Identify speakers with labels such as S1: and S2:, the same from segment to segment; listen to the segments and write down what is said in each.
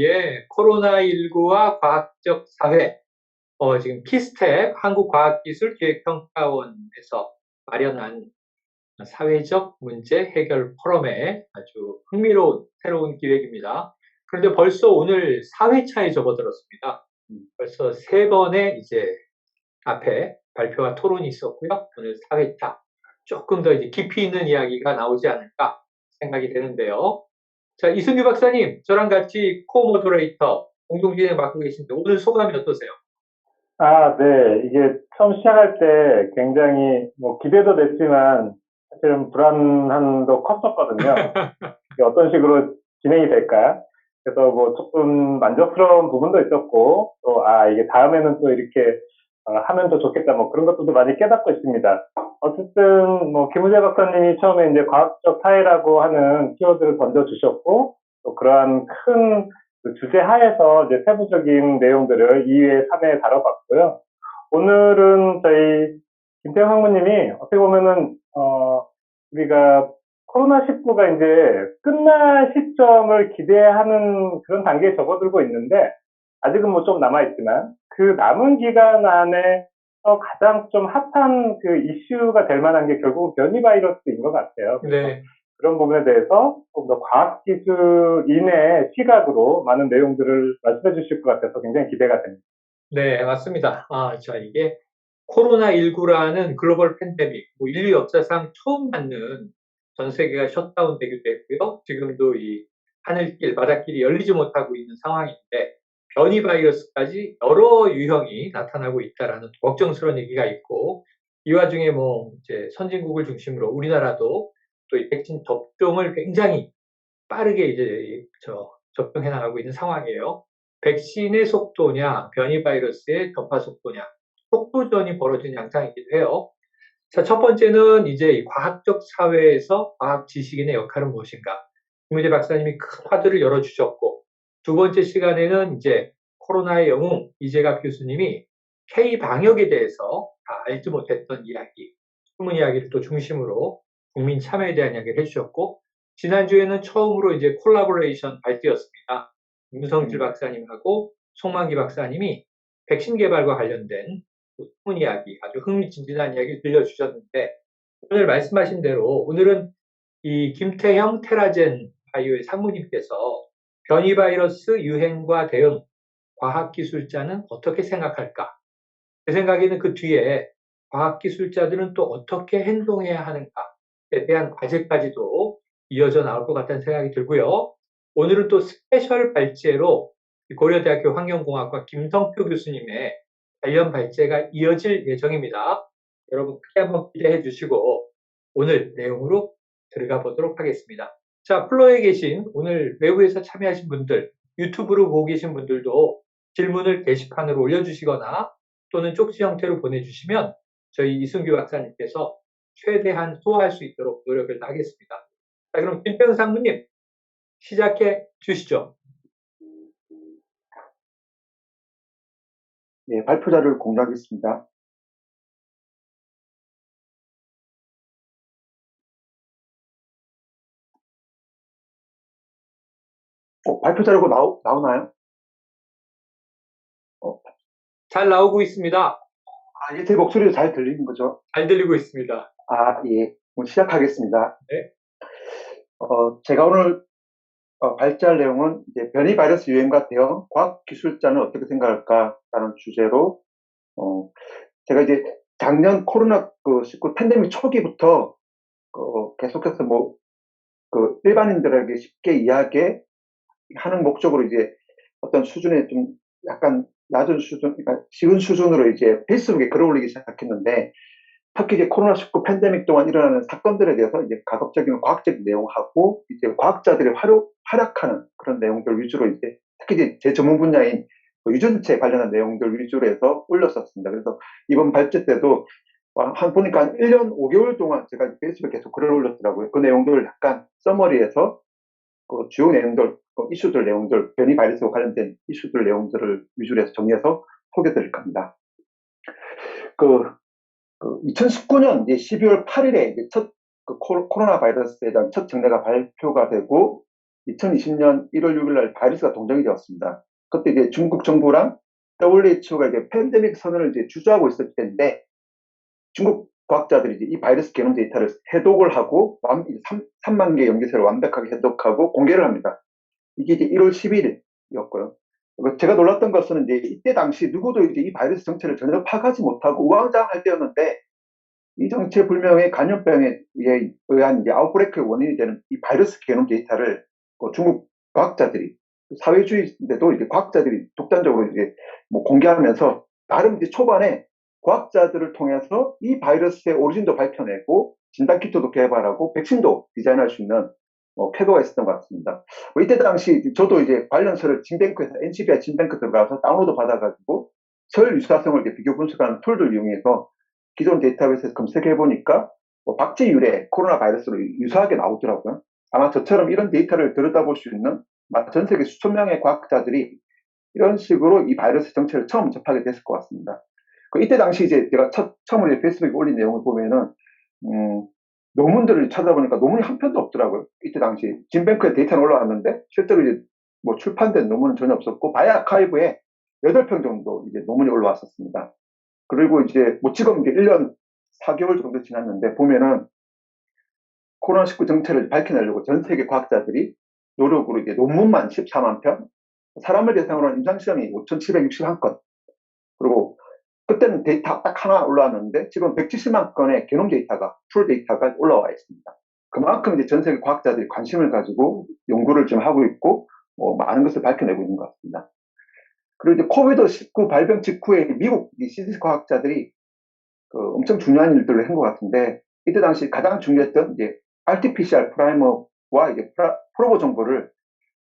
S1: 예, 코로나19와 과학적 사회, 지금 키스텝 한국과학기술기획평가원에서 마련한 사회적 문제 해결 포럼에 아주 흥미로운 새로운 기획입니다. 그런데 벌써 오늘 4회차에 접어들었습니다. 벌써 3번의 이제 앞에 발표와 토론이 있었고요. 오늘 4회차 조금 더 이제 깊이 있는 이야기가 나오지 않을까 생각이 되는데요. 자, 이승규 박사님, 저랑 같이 코모더레이터 공동 진행 맡고 계신데 오늘 소감이 어떠세요?
S2: 네. 이게 처음 시작할 때 굉장히 뭐 기대도 됐지만 사실은 불안함도 컸었거든요. 이게 어떤 식으로 진행이 될까? 그래서 뭐 조금 만족스러운 부분도 있었고, 또, 이게 다음에는 또 이렇게 하면 더 좋겠다. 뭐 그런 것들도 많이 깨닫고 있습니다. 어쨌든 뭐 김우재 박사님이 처음에 이제 과학적 사회라고 하는 키워드를 던져주셨고, 또 그러한 큰 그 주제 하에서 이제 세부적인 내용들을 2회, 3회 다뤄봤고요. 오늘은 저희 김태형 학부님이 어떻게 보면은 우리가 코로나19가 이제 끝날 시점을 기대하는 그런 단계에 접어들고 있는데 아직은 뭐 좀 남아있지만 그 남은 기간 안에 가장 좀 핫한 그 이슈가 될 만한 게 결국은 변이 바이러스인 것 같아요. 그래서
S1: 네,
S2: 그런 부분에 대해서 좀 더 과학기술인의 시각으로 많은 내용들을 말씀해 주실 것 같아서 굉장히 기대가 됩니다.
S1: 네, 맞습니다. 자, 이게 코로나19라는 글로벌 팬데믹, 뭐 인류 역사상 처음 맞는 전 세계가 셧다운 되기도 했고요. 지금도 이 하늘길, 바닷길이 열리지 못하고 있는 상황인데 변이 바이러스까지 여러 유형이 나타나고 있다라는 걱정스러운 얘기가 있고 이 와중에 뭐 이제 선진국을 중심으로 우리나라도 또 이 백신 접종을 굉장히 빠르게 이제 접종해 나가고 있는 상황이에요. 백신의 속도냐, 변이 바이러스의 전파 속도냐, 속도전이 벌어진 양상이기도 해요. 자, 첫 번째는 이제 이 과학적 사회에서 과학 지식인의 역할은 무엇인가? 김우재 박사님이 큰 화두를 열어주셨고, 두 번째 시간에는 이제 코로나의 영웅 이재갑 교수님이 K 방역에 대해서 다 알지 못했던 이야기, 숨은 이야기를 또 중심으로 국민 참여에 대한 이야기를 해주셨고, 지난주에는 처음으로 이제 콜라보레이션 발표였습니다. 윤성질 박사님하고 송만기 박사님이 백신 개발과 관련된 숨은 이야기, 아주 흥미진진한 이야기를 들려주셨는데, 오늘 말씀하신 대로 오늘은 이 김태형 테라젠 바이오의 상무님께서 변이 바이러스 유행과 대응, 과학기술자는 어떻게 생각할까? 제 생각에는 그 뒤에 과학기술자들은 또 어떻게 행동해야 하는가에 대한 과제까지도 이어져 나올 것 같다는 생각이 들고요. 오늘은 또 스페셜 발제로 고려대학교 환경공학과 김성표 교수님의 관련 발제가 이어질 예정입니다. 여러분 크게 한번 기대해 주시고 오늘 내용으로 들어가 보도록 하겠습니다. 자, 플로에 계신 오늘 외부에서 참여하신 분들, 유튜브로 보고 계신 분들도 질문을 게시판으로 올려주시거나 또는 쪽지 형태로 보내주시면 저희 이승규 박사님께서 최대한 소화할 수 있도록 노력을 다하겠습니다. 자, 그럼 김태형 상무님 시작해 주시죠.
S3: 예, 발표 자료를 공유하겠습니다. 발표 자료가 나오나요?
S1: 잘 나오고 있습니다.
S3: 이제 제 목소리도 잘 들리는 거죠?
S1: 잘 들리고 있습니다.
S3: 예. 그럼 시작하겠습니다.
S1: 네.
S3: 제가 오늘 발제할 내용은 이제 변이 바이러스 유행과 대응, 과학 기술자는 어떻게 생각할까라는 주제로, 제가 이제 작년 코로나19 팬데믹 초기부터 계속해서 일반인들에게 쉽게 이야기하는 목적으로 이제 어떤 수준의 좀 약간 낮은 수준, 그러니까 쉬운 수준으로 이제 페이스북에 글을 올리기 시작했는데, 특히 이제 코로나19 팬데믹 동안 일어나는 사건들에 대해서 이제 가급적이면 과학적 내용하고, 이제 과학자들이 활약하는 그런 내용들 위주로 이제, 특히 이제 제 전문 분야인 유전체 관련한 내용들 위주로 해서 올렸었습니다. 그래서 이번 발제 때도 보니까 한 1년 5개월 동안 제가 페이스북에 계속 글을 올렸더라고요. 그 내용들을 약간 서머리해서 그 주요 내용들, 이슈들 내용들, 변이 바이러스와 관련된 이슈들 내용들을 위주로 해서 정리해서 소개해 드릴 겁니다. 2019년 12월 8일에 첫 코로나 바이러스에 대한 첫 정례가 발표가 되고, 2020년 1월 6일 날 바이러스가 동정이 되었습니다. 그때 이제 중국 정부랑 WHO가 이제 팬데믹 선언을 이제 주저하고 있을 때인데 중국 과학자들이 이제 이 바이러스 게놈 데이터를 해독을 하고 3만 개 연기세를 완벽하게 해독하고 공개를 합니다. 이게 이제 1월 10일이었고요. 제가 놀랐던 것은 이제 이때 당시 누구도 이제 이 바이러스 정체를 전혀 파악하지 못하고 우왕좌왕할 때였는데 이 정체 불명의 감염병에 의한 이제 아웃브레이크의 원인이 되는 이 바이러스 게놈 데이터를 중국 과학자들이 사회주의인데도 이제 과학자들이 독단적으로 이제 뭐 공개하면서 나름 이제 초반에 과학자들을 통해서 이 바이러스의 오리진도 밝혀내고 진단키트도 개발하고 백신도 디자인할 수 있는 쾌거가 있었던 것 같습니다. 이때 당시 저도 이제 관련서를 진뱅크에서 NCBI 진뱅크 들어가서 다운로드 받아가지고 설 유사성을 이제 비교 분석하는 툴을 이용해서 기존 데이터베이스에서 검색해 보니까 박쥐 유래 코로나 바이러스로 유사하게 나오더라고요. 아마 저처럼 이런 데이터를 들여다볼 수 있는 전 세계 수천 명의 과학자들이 이런 식으로 이 바이러스 정체를 처음 접하게 됐을 것 같습니다. 이때 당시 이제 제가 처음으로 페이스북에 올린 내용을 보면은 논문들을 찾아보니까 논문이 한 편도 없더라고요. 이때 당시 진뱅크에 데이터는 올라왔는데 실제로 이제 뭐 출판된 논문은 전혀 없었고 바이아카이브에 8편 정도 이제 논문이 올라왔었습니다. 그리고 이제 뭐 지금 이제 1년 4개월 정도 지났는데 보면은 코로나19 정체를 밝혀내려고 전 세계 과학자들이 노력으로 이제 논문만 14만 편, 사람을 대상으로 한 임상시험이 5,761건, 그리고 그때는 데이터 딱 하나 올라왔는데 지금 170만 건의 게놈 데이터가, 풀 데이터가 올라와 있습니다. 그만큼 이제 전 세계 과학자들이 관심을 가지고 연구를 좀 하고 있고 많은 것을 밝혀내고 있는 것 같습니다. 그리고 이제 코비드19 발병 직후에 미국 CDC 과학자들이 엄청 중요한 일들을 한 것 같은데 이때 당시 가장 중요했던 이제 RT-PCR 프라이머와 이제 프로보 정보를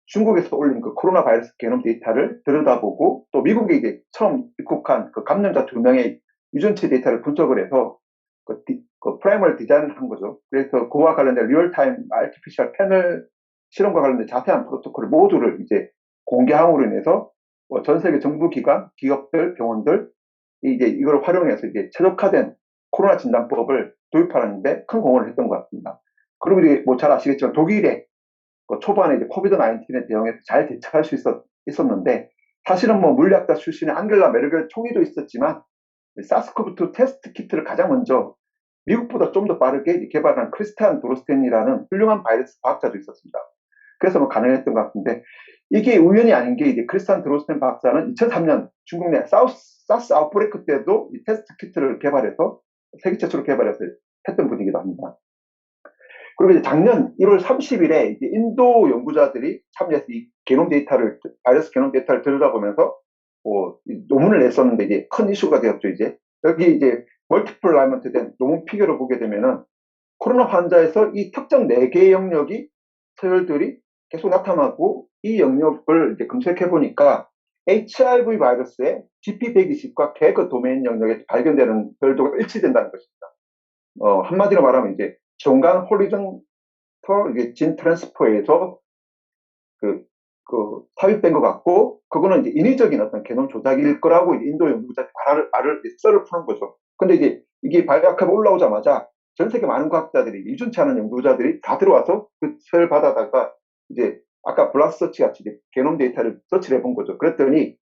S3: 중국에서 올린 그 코로나 바이러스 게놈 데이터를 들여다보고 또 미국에 이제 처음 입국한 그 감염자 2명의 유전체 데이터를 분석을 해서 그 프라이머를 디자인을 한 거죠. 그래서 그와 관련된 리얼타임 RT-PCR 패널 실험과 관련된 자세한 프로토콜 모두를 이제 공개함으로 인해서 전 세계 정부기관, 기업들, 병원들 이제 이걸 활용해서 이제 최적화된 코로나 진단법을 도입하는데 큰 공헌을 했던 것 같습니다. 그리고 이제 뭐 잘 아시겠지만 독일에 초반에 이제 코비드-19에 대응해서 잘 대처할 수 있었는데 사실은 뭐 물리학자 출신의 앙겔라 메르켈 총리도 있었지만 사스코브2 테스트 키트를 가장 먼저 미국보다 좀 더 빠르게 개발한 크리스티안 도로스텐이라는 훌륭한 바이러스 과학자도 있었습니다. 그래서 뭐 가능했던 것 같은데 이게 우연이 아닌 게 이제 크리스티안 도로스텐 박사는 2003년 중국 내 사스 아웃브레이크 때도 이 테스트 키트를 개발해서 세계 최초로 개발해서 했던 분이기도 합니다. 그리고 이제 작년 1월 30일에 이제 인도 연구자들이 참여해서 이 바이러스 게놈 데이터를 들여다보면서 논문을 냈었는데 이제 큰 이슈가 되었죠, 이제. 여기 이제 멀티플 라이먼트 된 논문 피규어를 보게 되면은 코로나 환자에서 이 특정 4개의 영역이 서열들이 계속 나타나고 이 영역을 이제 검색해 보니까 HIV 바이러스의 GP120과 개그 도메인 영역에 발견되는 별도가 일치된다는 것입니다. 한마디로 말하면 이제 중간 호리존털 진 트랜스퍼에서 삽입된 것 같고, 그거는 이제 인위적인 어떤 게놈 조작일 거라고 이제 인도 연구자들이 썰을 푸는 거죠. 근데 이제 이게 바이오하카가 올라오자마자 전 세계 많은 과학자들이 유준치 않은 연구자들이 다 들어와서 그 썰 받아다가 이제 아까 블라스 서치 같이 이제 게놈 데이터를 서치를 해본 거죠. 그랬더니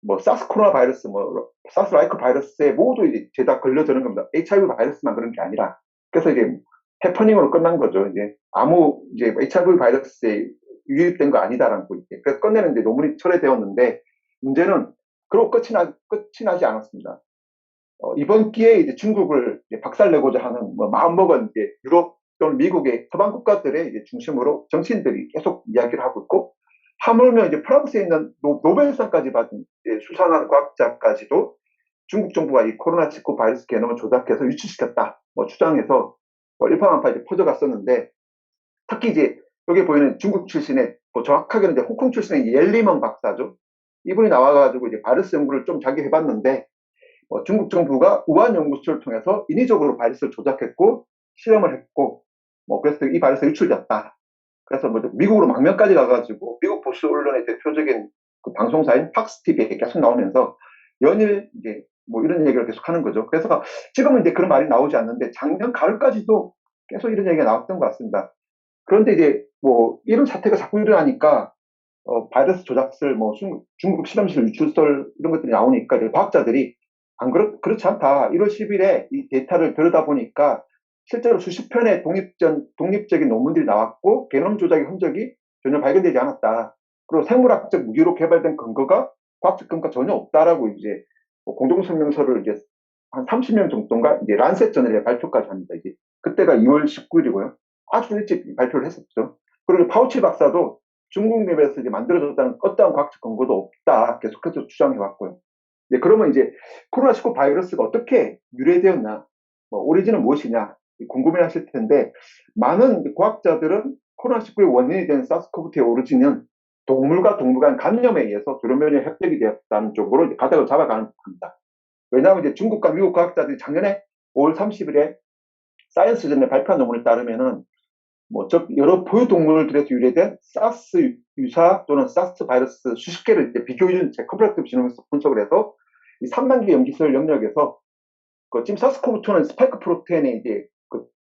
S3: 뭐 사스 코로나 바이러스, 뭐 사스 라이크 바이러스에 모두 이제 죄다 걸려드는 겁니다. HIV 바이러스만 그런 게 아니라. 그래서 이제 해퍼닝으로 끝난 거죠. 이제 이제 HIV 바이러스에 유입된 거 아니다라고 이제 그래서 끝내는데 논문이 철회되었는데 문제는 그러고 끝이 나지 않았습니다. 이번 기회에 이제 중국을 이제 박살내고자 하는 마음먹은 이제 유럽 또는 미국의 서방 국가들의 이제 중심으로 정치인들이 계속 이야기를 하고 있고, 하물며 이제 프랑스에 있는 노벨상까지 받은 수상한 과학자까지도 중국 정부가 이 코로나19 바이러스 게놈을 조작해서 유출시켰다 주장해서 일파만파 이제 퍼져갔었는데, 특히 이제 여기 보이는 중국 출신의 정확하게는 이제 홍콩 출신의 옐리먼 박사죠. 이분이 나와가지고 이제 바이러스 연구를 좀 자기 해봤는데 중국 정부가 우한 연구소를 통해서 인위적으로 바이러스를 조작했고 실험을 했고 그래서 이 바이러스가 유출됐다. 그래서 미국으로 망명까지 가가지고 미국 보수 언론의 대표적인 그 방송사인 팍스 TV에 계속 나오면서 연일 이제 이런 얘기를 계속 하는 거죠. 그래서 지금은 이제 그런 말이 나오지 않는데 작년 가을까지도 계속 이런 얘기가 나왔던 것 같습니다. 그런데 이제 뭐 이런 사태가 자꾸 일어나니까 바이러스 조작설, 뭐 중국 실험실 유출설 이런 것들이 나오니까 이제 과학자들이 안 그렇지 않다. 1월 10일에 이 데이터를 들여다보니까 실제로 수십 편의 독립적인 논문들이 나왔고 게놈 조작의 흔적이 전혀 발견되지 않았다. 그리고 생물학적 무기로 개발된 근거가 과학적 근거가 전혀 없다라고 이제 공동성명서를 이제 한 30명 정도인가 이제 란셋 저널에 발표까지 합니다. 이제 그때가 2월 19일이고요. 아주 일찍 발표를 했었죠. 그리고 파우치 박사도 중국 랩에서 이제 만들어졌다는 어떠한 과학적 근거도 없다. 계속해서 주장해왔고요. 네, 그러면 이제 코로나19 바이러스가 어떻게 유래되었나, 뭐 오리진은 무엇이냐 궁금해 하실 텐데, 많은 과학자들은 코로나19의 원인이 된 사스코브트의 오리진은 동물과 동물 간 감염에 의해서 조련변이 획득이 되었다는 쪽으로 가닥을 잡아가는 겁니다. 왜냐하면 이제 중국과 미국 과학자들이 작년에 5월 30일에 사이언스전에 발표한 논문에 따르면은 여러 포유동물들에서 유래된 사스 유사 또는 사스 바이러스 수십 개를 이제 비교해준 컴플렉티브 지노믹스 분석을 해서 이 3만 개 염기술 영역에서 지금 사스코브2는 스파이크 프로테인의 이제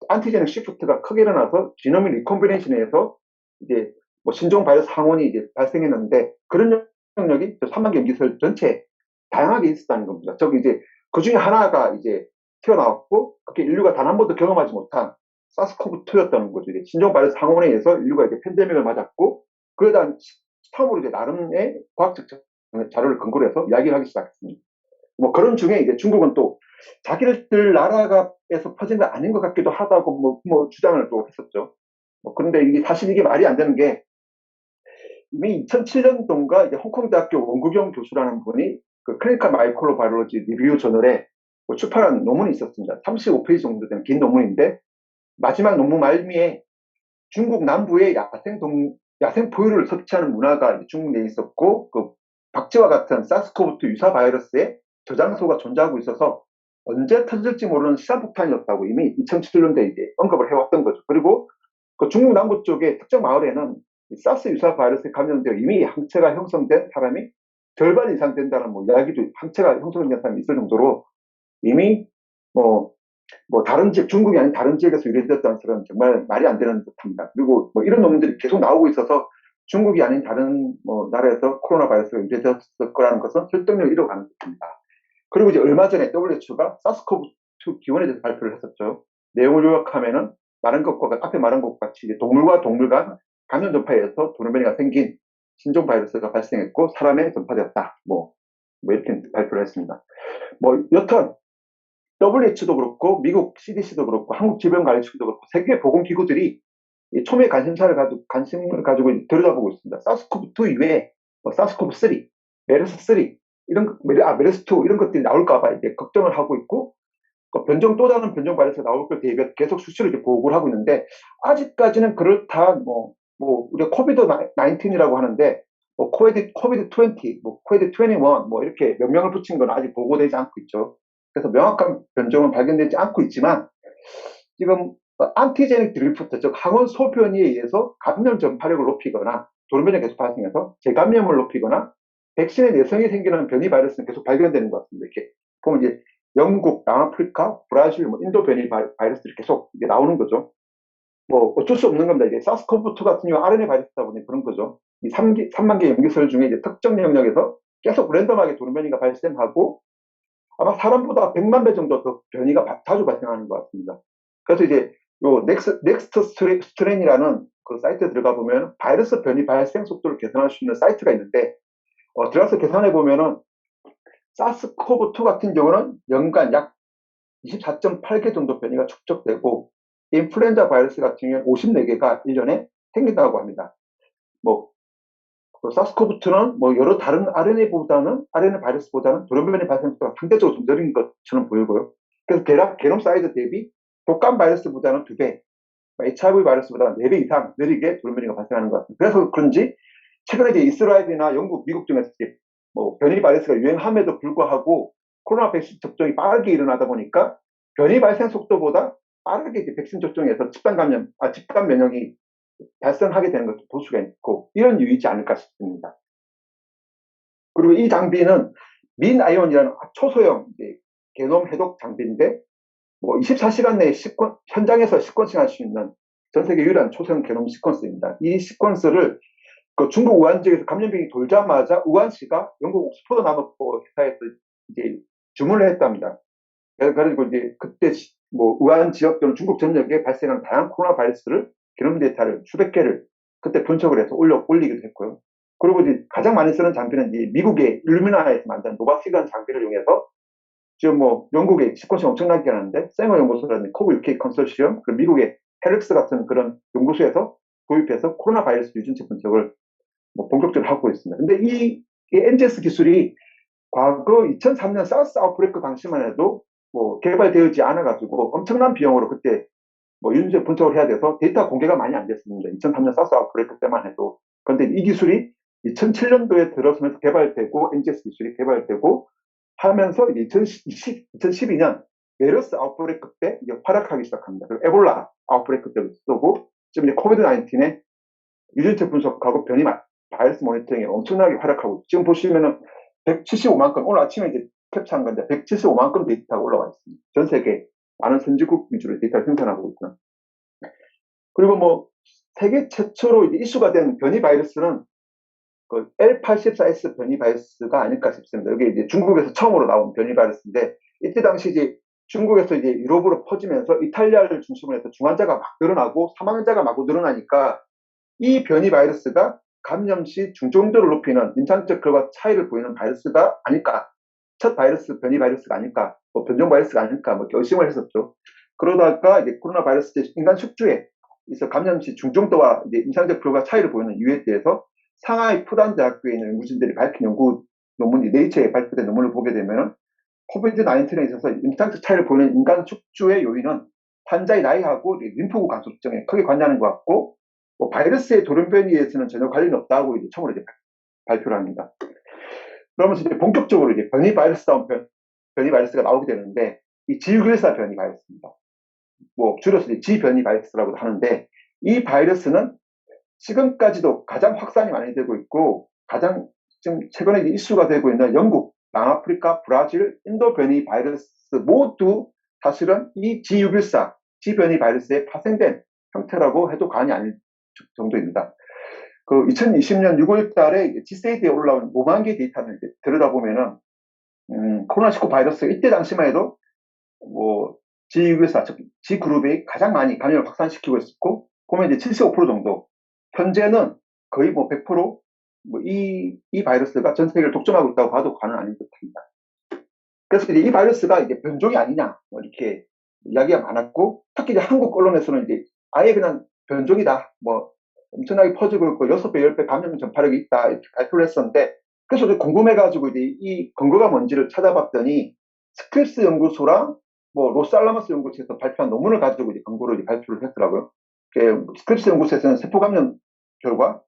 S3: 안티제닉 시프트가 크게 일어나서 지노믹 리콤비네이션에서 이제 신종 바이러스 항원이 이제 발생했는데 그런 영역이 3만 개 염기술 전체 다양하게 있었다는 겁니다. 저기 이제 그 중에 하나가 이제 튀어나왔고 그게 인류가 단 한 번도 경험하지 못한 사스코브2였다는 거죠. 이제 신종 바이러스 항원에 의해서 인류가 이제 팬데믹을 맞았고, 그러다 처음으로 이제 나름의 과학적 자료를 근거로 해서 이야기를 하기 시작했습니다. 뭐 그런 중에 이제 중국은 또 자기들 나라에서 퍼진 거 아닌 것 같기도 하다고 뭐 주장을 또 했었죠. 그런데 이게 사실 이게 말이 안 되는 게 이미 2007년도인가 이제 홍콩대학교 원구경 교수라는 분이 그 클리니컬 마이크로바이올로지 리뷰 저널에 출판한 논문이 있었습니다. 35페이지 정도 되는 긴 논문인데 마지막 논문 말미에 중국 남부의 야생 포유를 섭취하는 문화가 중국 내에 있었고, 그 박쥐와 같은 사스코브2 유사 바이러스의 저장소가 존재하고 있어서 언제 터질지 모르는 시한폭탄이었다고 이미 2007년도에 이제 언급을 해왔던 거죠. 그리고 그 중국 남부 쪽의 특정 마을에는 사스 유사 바이러스에 감염되어 이미 항체가 형성된 사람이 절반 이상 된다는 이야기도, 항체가 형성된 사람이 있을 정도로 이미 다른 지역, 중국이 아닌 다른 지역에서 유래되었다는 것은 정말 말이 안 되는 듯합니다. 그리고 이런 논문들이 계속 나오고 있어서 중국이 아닌 다른 나라에서 코로나 바이러스가 유래되었을 거라는 것은 설득력을 잃어가는 것입니다. 그리고 이제 얼마 전에 WHO가 사스코브2 기원에 대해서 발표를 했었죠. 내용을 요약하면은 앞에 말한 것과 같이 이제 동물과 동물 간 감염 전파에 의해서 돌연변이가 생긴 신종 바이러스가 발생했고 사람에 전파되었다. 이렇게 발표를 했습니다. 여튼 WHO도 그렇고 미국 CDC도 그렇고 한국 질병관리청도 그렇고 세계 보건기구들이 초미의 관심을 가지고 들여다보고 있습니다. 사스코브2 이외에 사스코브3, 메르스3 메르스2 이런 것들이 나올까봐 이제 걱정을 하고 있고, 또 다른 변종 바이러스가 나올 걸 대비해 계속 수시로 이제 보고를 하고 있는데, 아직까지는 그렇다 우리가 코비드 19이라고 하는데 코비드 20, 코비드 21 이렇게 명명을 붙인 건 아직 보고되지 않고 있죠. 그래서 명확한 변종은 발견되지 않고 있지만 지금 안티제닉 드리프트, 즉 항원 소변이에 의해서 감염 전파력을 높이거나 돌연변이 계속 발생해서 재감염을 높이거나 백신의 내성이 생기는 변이 바이러스는 계속 발견되는 것 같습니다. 이렇게 보면 이제 영국, 남아프리카, 브라질, 인도 변이 바이러스들이 계속 이제 나오는 거죠. 어쩔 수 없는 겁니다. 이제 사스코브2 같은 경우 RNA 바이러스다 보니 그런 거죠. 이 3만 개 염기설 중에 이제 특정 영역에서 계속 랜덤하게 돌연변이가 발생하고 아마 사람보다 100만 배 정도 더 변이가 자주 발생하는 것 같습니다. 그래서 이제 넥스트 스트레인이라는 그 사이트에 들어가 보면 바이러스 변이 발생 속도를 계산할 수 있는 사이트가 있는데 들어가서 계산해 보면은 사스코브2 같은 경우는 연간 약 24.8개 정도 변이가 축적되고 인플루엔자 바이러스 같은 경우는 54개가 1년에 생긴다고 합니다. 사스코브2는 여러 다른 RNA 바이러스보다는 돌연변이 발생 속도가 상대적으로 좀 느린 것처럼 보이고요. 그래서 게놈 사이즈 대비 독감 바이러스보다는 2배, HIV 바이러스보다는 4배 이상 느리게 돌연변이가 발생하는 것 같습니다. 그래서 그런지 최근에 이제 이스라엘이나 영국, 미국 등에서 변이 바이러스가 유행함에도 불구하고 코로나 백신 접종이 빠르게 일어나다 보니까 변이 발생 속도보다 빠르게 이제 백신 접종에서 집단 면역이 발생하게 되는 것도 볼 수가 있고, 이런 이유이지 않을까 싶습니다. 그리고 이 장비는 민아이온이라는 초소형 게놈 해독 장비인데 24시간 내에 현장에서 시퀀싱 할 수 있는 전 세계 유일한 초성 게놈 시퀀스입니다. 이 시퀀스를 그 중국 우한 지역에서 감염병이 돌자마자 우한시가 영국 옥스퍼드 나노포 회사에서 이제 주문을 했답니다. 그래가지고 이제 그때 뭐 우한 지역 또는 중국 전역에 발생한 다양한 코로나 바이러스를 게놈 데이터를 수백 개를 그때 분석을 해서 올리기도 했고요. 그리고 이제 가장 많이 쓰는 장비는 이제 미국의 일루미나에서 만든 노바시간 장비를 이용해서 지금 뭐 영국의 시퀀싱 엄청나게 하는데 생어 연구소라든지 코브 UK 컨소시엄 그리고 미국의 헬릭스 같은 그런 연구소에서 도입해서 코로나 바이러스 유전체 분석을 뭐 본격적으로 하고 있습니다. 근데 이 NGS 기술이 과거 2003년 사우스 아웃브레이크 당시만 해도 뭐 개발되지 않아가지고 엄청난 비용으로 그때 뭐 유전체 분석을 해야 돼서 데이터 공개가 많이 안 됐습니다. 2003년 사우스 아웃브레이크 때만 해도. 그런데 이 기술이 2007년도에 들어서면서 개발되고 NGS 기술이 개발되고 하면서 2012년 메르스 아웃브레이크 때 이제 활약하기 시작합니다. 그리고 에볼라 아웃브레이크 때도 쓰고 지금 이제 코비드 19의 유전체 분석하고 변이 바이러스 모니터링에 엄청나게 활약하고 지금 보시면은 175만 건 오늘 아침에 이제 캡처한 건데 175만 건 데이터가 올라와 있습니다. 전 세계 많은 선진국 위주로 데이터를 생산하고 있고요. 그리고 뭐 세계 최초로 이제 이슈가 된 변이 바이러스는 그 L84S 변이 바이러스가 아닐까 싶습니다. 이게 이제 중국에서 처음으로 나온 변이 바이러스인데 이때 당시 이제 중국에서 이제 유럽으로 퍼지면서 이탈리아를 중심으로 해서 중환자가 막 늘어나고 사망자가 막 늘어나니까 이 변이 바이러스가 감염 시 중증도를 높이는 임상적 결과 차이를 보이는 바이러스가 아닐까. 첫 바이러스, 변이 바이러스가 아닐까. 뭐 변종 바이러스가 아닐까. 뭐 의심을 했었죠. 그러다가 이제 코로나 바이러스 인간 숙주에 있어 감염 시 중증도와 이제 임상적 결과 차이를 보이는 이유에 대해서 상하이 푸단 대학교에 있는 연구진들이 밝힌 연구 논문이 네이처에 발표된 논문을 보게 되면 코비드 19에 있어서 임상적 차이를 보이는 인간 숙주의 요인은 환자의 나이하고 림프구 간소증에 크게 관여하는 것 같고 뭐 바이러스의 돌연변이에서는 전혀 관련이 없다고 이제 처음으로 이제 발표를 합니다. 그러면서 이제 본격적으로 이제 변이 바이러스다운 변이 바이러스가 나오게 되는데 이 G614 변이 바이러스입니다. 뭐 줄여서 이제 G 변이 바이러스라고도 하는데 이 바이러스는 지금까지도 가장 확산이 많이 되고 있고 가장 지금 최근에 이슈가 되고 있는 영국, 남아프리카, 브라질, 인도 변이 바이러스 모두 사실은 이 G614, G 변이 바이러스에 파생된 형태라고 해도 과언이 아닐 정도입니다. 그 2020년 6월 달에 G세이드에 올라온 5만 개 데이터를 들여다보면은 코로나19 바이러스 이때 당시만 해도 뭐 G614, 즉 G그룹이 가장 많이 감염을 확산시키고 있었고 보면 이제 75% 정도 현재는 거의 뭐 100% 뭐 이 바이러스가 전 세계를 독점하고 있다고 봐도 과언은 아닌 듯합니다. 그래서 이제 이 바이러스가 이제 변종이 아니냐 뭐 이렇게 이야기가 많았고 특히 이제 한국 언론에서는 이제 아예 그냥 변종이다 뭐 엄청나게 퍼지고 있고 6배, 10배 감염 전파력이 있다 이렇게 발표를 했었는데 그래서 궁금해가지고 이제 이 근거가 뭔지를 찾아봤더니 스크립스 연구소랑 뭐 로스알라모스 연구소에서 발표한 논문을 가지고 이제 근거로 이제 발표를 했더라고요. 스크립스 연구소에서는 세포 감염 결과,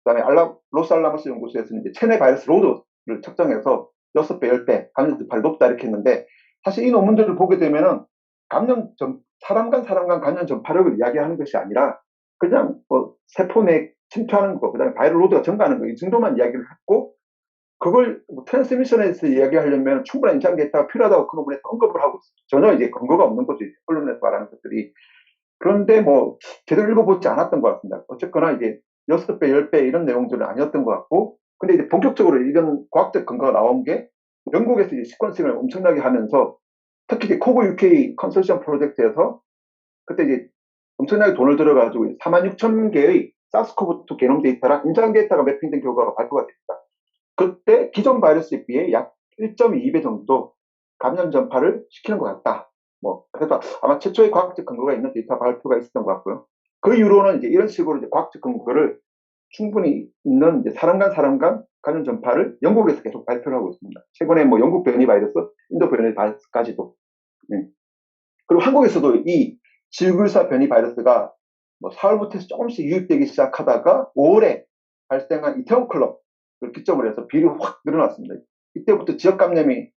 S3: 그다음에 로스알라모스 연구소에서는 이제 체내 바이러스 로드를 측정해서 6배, 10배 감염 전파력이 높다 이렇게 했는데 사실 이 논문들을 보게 되면은 사람 간 감염 전파력을 이야기하는 것이 아니라 그냥 뭐 세포 내 침투하는 거, 그다음에 바이럴 로드가 증가하는 거 이 정도만 이야기를 했고 그걸 뭐 트랜스미션에서 이야기하려면 충분한 임상 데이터가 필요하다고 그 논문에서 언급을 하고 전혀 이제 근거가 없는 거죠. 언론에서 말하는 것들이. 그런데 뭐 제대로 읽어보지 않았던 것 같습니다. 어쨌거나 이제 6배, 10배 이런 내용들은 아니었던 것 같고 근데 이제 본격적으로 이런 과학적 근거가 나온 게 영국에서 이제 시퀀싱을 엄청나게 하면서 특히 이제 코브 UK 컨소시엄 프로젝트에서 그때 이제 엄청나게 돈을 들어가지고 46,000개의 사스코브2 게놈 데이터랑 임상 데이터가 매핑된 결과가 발표가 됐다. 그때 기존 바이러스에 비해 약 1.2배 정도 감염 전파를 시키는 것 같다. 뭐 그래서 아마 최초의 과학적 근거가 있는 데이터 발표가 있었던 것 같고요. 그 이후로는 이제 이런 식으로 이제 과학적 근거를 충분히 있는 이제 사람 간 감염 전파를 영국에서 계속 발표를 하고 있습니다. 최근에 뭐 영국 변이 바이러스, 인도 변이 바이러스까지도. 네. 그리고 한국에서도 이 G614 변이 바이러스가 뭐 4월부터 해서 조금씩 유입되기 시작하다가 5월에 발생한 이태원 클럽을 기점으로 해서 비율이 확 늘어났습니다. 이때부터 지역 감염을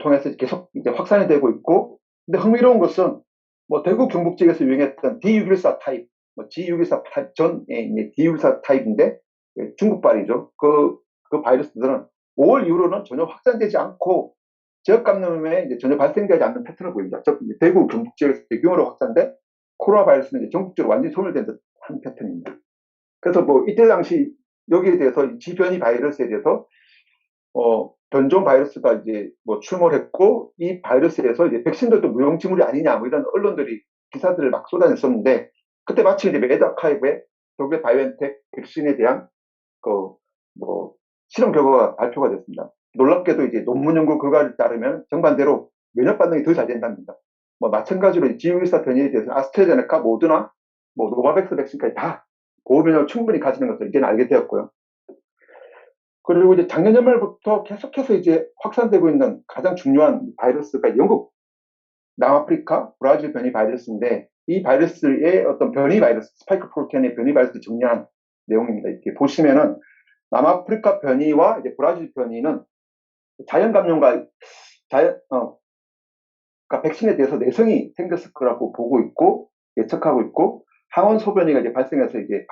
S3: 통해서 계속 이제 확산이 되고 있고, 근데 흥미로운 것은 뭐 대구 경북 지역에서 유행했던 D614 타입, 뭐 G614 타입 전에 D614 타입인데 중국발이죠. 그 바이러스들은 5월 이후로는 전혀 확산되지 않고 지역 감염에 이제 전혀 발생되지 않는 패턴을 보입니다. 즉 대구 경북 지역에서 대규모로 확산돼 코로나 바이러스는 이제 전국적으로 완전히 소멸된 듯한 패턴입니다. 그래서 뭐 이때 당시 여기에 대해서 이 지변이 바이러스에 대해서 변종 바이러스가 이제 뭐 출몰했고 이 바이러스에서 이제 백신도 무용지물이 아니냐 뭐 이런 언론들이 기사들을 막 쏟아냈었는데 그때 마침 이제 메드아카이브의 독일 바이오엔텍 백신에 대한 그 뭐 실험 결과가 발표가 됐습니다. 놀랍게도 이제 논문 연구 결과를 따르면 정반대로 면역 반응이 더 잘 된답니다. 뭐 마찬가지로 지우일사 변이에 대해서 아스트라제네카, 모더나, 뭐 노바백스 백신까지 다 보호 면역을 충분히 가지는 것을 이제는 알게 되었고요. 그리고 이제 작년 연말부터 계속해서 이제 확산되고 있는 가장 중요한 바이러스가 영국, 남아프리카, 브라질 변이 바이러스인데 이 바이러스의 어떤 변이 바이러스, 스파이크 프로테인의 변이 바이러스를 정리한 내용입니다. 이렇게 보시면은 남아프리카 변이와 이제 브라질 변이는 자연 감염과 그러니까 백신에 대해서 내성이 생겼을 거라고 보고 있고 예측하고 있고 항원 소변이가 이제 발생해서 이제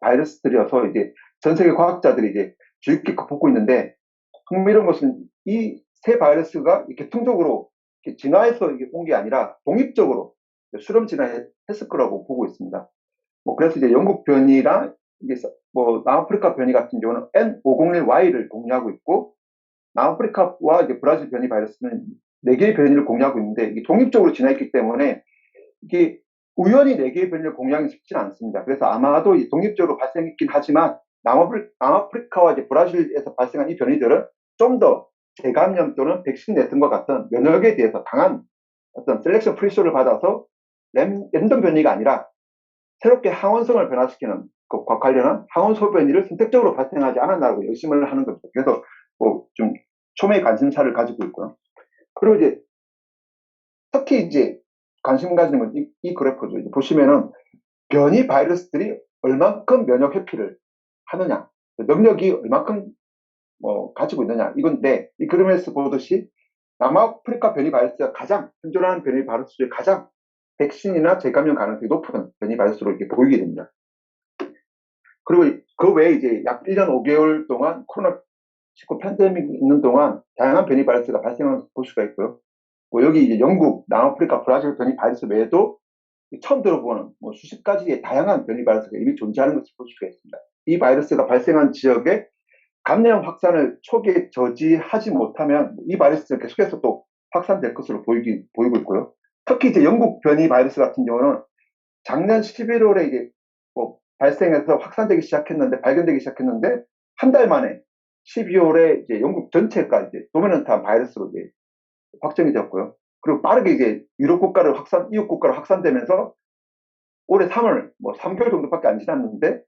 S3: 바이러스들이어서 이제 전 세계 과학자들이 이제 주의 깊게 보고 있는데 흥미로운 것은 이 세 바이러스가 이렇게 통적으로 이렇게 진화해서 온 게 아니라 독립적으로 수렴 진화했을 거라고 보고 있습니다. 뭐 그래서 이제 영국 변이랑 이게 뭐 남아프리카 변이 같은 경우는 N501Y를 공유하고 있고 남아프리카와 이제 브라질 변이 바이러스는 4개의 변이를 공유하고 있는데 이게 독립적으로 진화했기 때문에 이게 우연히 4개의 변이를 공유하기 쉽지는 않습니다. 그래서 아마도 독립적으로 발생했긴 하지만 남아프리카와 이제 브라질에서 발생한 이 변이들은 좀 더 재감염 또는 백신 내성과 같은 면역에 대해서 강한 어떤 셀렉션 프리쇼를 받아서 랜덤 변이가 아니라 새롭게 항원성을 변화시키는 것과 관련한 항원 소변이를 선택적으로 발생하지 않았나라고 의심을 하는 겁니다. 그래서 뭐 좀 초미의 관심사를 가지고 있고요. 그리고 이제 특히 이제 관심 가지는 건 이 그래프죠. 이제 보시면은 변이 바이러스들이 얼만큼 면역 회피를 하느냐, 능력이 얼만큼 가지고 있느냐 이건데 이 그림에서 보듯이 남아프리카 변이 바이러스가 가장 현존하는 변이 바이러스 중에 가장 백신이나 재감염 가능성이 높은 변이 바이러스로 이렇게 보이게 됩니다. 그리고 그 외에 이제 약 1년 5개월 동안 코로나19 팬데믹이 있는 동안 다양한 변이 바이러스가 발생한 걸 볼 수가 있고요. 뭐 여기 이제 영국, 남아프리카, 브라질 변이 바이러스 외에도 처음 들어보는 뭐 수십 가지의 다양한 변이 바이러스가 이미 존재하는 것을 볼 수가 있습니다. 이 바이러스가 발생한 지역에 감염 확산을 초기에 저지하지 못하면 이 바이러스는 계속해서 또 확산될 것으로 보이고 있고요. 특히 이제 영국 변이 바이러스 같은 경우는 작년 11월에 이제 뭐 발생해서 발견되기 시작했는데 한 달 만에 12월에 이제 영국 전체가 이제 도미넌트한 바이러스로 이제 확정이 되었고요. 그리고 빠르게 이제 이웃 국가로 확산되면서 올해 3월, 뭐 3개월 정도밖에 안 지났는데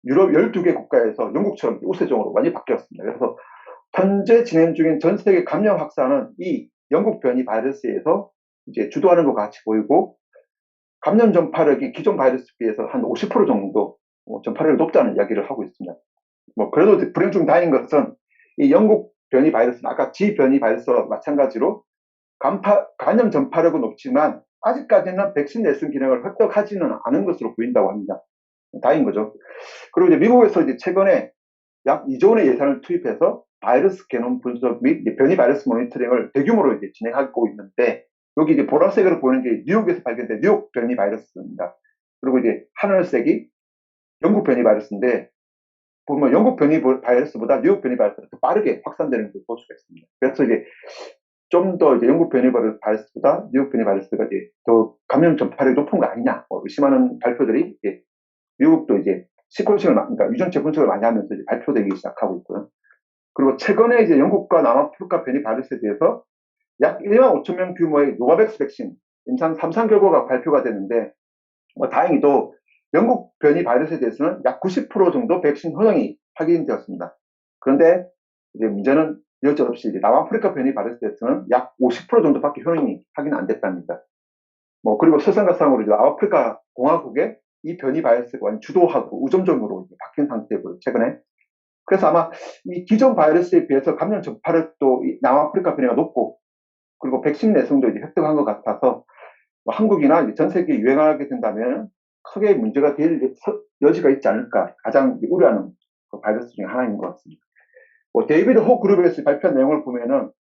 S3: 유럽 12개 국가에서 영국처럼 우세종으로 많이 바뀌었습니다. 그래서 현재 진행 중인 전 세계 감염 확산은 이 영국 변이 바이러스에서 이제 주도하는 것 같이 보이고 감염 전파력이 기존 바이러스에 비해서 한 50% 정도 전파력이 높다는 이야기를 하고 있습니다. 뭐 그래도 불행 중 다행인 것은 이 영국 변이 바이러스는 아까 지 변이 바이러스와 마찬가지로 감염 전파력은 높지만 아직까지는 백신 내성 기능을 획득하지는 않은 것으로 보인다고 합니다. 다행인 거죠. 그리고 이제 미국에서 이제 최근에 약 2조 원의 예산을 투입해서 바이러스 게놈 분석 및 변이 바이러스 모니터링을 대규모로 이제 진행하고 있는데 여기 이제 보라색으로 보이는 게 뉴욕에서 발견된 뉴욕 변이 바이러스입니다. 그리고 이제 하늘색이 영국 변이 바이러스인데 보면 영국 변이 바이러스보다 뉴욕 변이 바이러스가 더 빠르게 확산되는 것을 볼 수가 있습니다. 그래서 이제 좀 더 이제 영국 변이 바이러스보다 뉴욕 변이 바이러스가 이제 더 감염 전파력이 높은 거 아니냐 의심하는 발표들이 이제 미국도 이제 그러니까 유전체 분석을 많이 하면서 이제 발표되기 시작하고 있고요. 그리고 최근에 이제 영국과 남아프리카 변이 바이러스에 대해서 약 1만 5천 명 규모의 노바백스 백신 임상 3상 결과가 발표가 됐는데 뭐 다행히도 영국 변이 바이러스에 대해서는 약 90% 정도 백신 효능이 확인되었습니다. 그런데 이제 문제는 여지없이 이제 남아프리카 변이 바이러스에 대해서는 약 50% 정도밖에 효능이 확인 안 됐답니다. 뭐 그리고 설상가상으로 이제 남아프리카 공화국에 이 변이 바이러스가 완전 주도하고 우점적으로 바뀐 상태고요, 최근에. 그래서 아마 이 기존 바이러스에 비해서 감염 전파력도 남아프리카 변이가 높고, 그리고 백신 내성도 이제 획득한 것 같아서, 뭐 한국이나 이제 전 세계에 유행하게 된다면 크게 문제가 될 여지가 있지 않을까, 가장 우려하는 그 바이러스 중에 하나인 것 같습니다. 뭐 데이비드 호 그룹에서 발표한 내용을 보면은,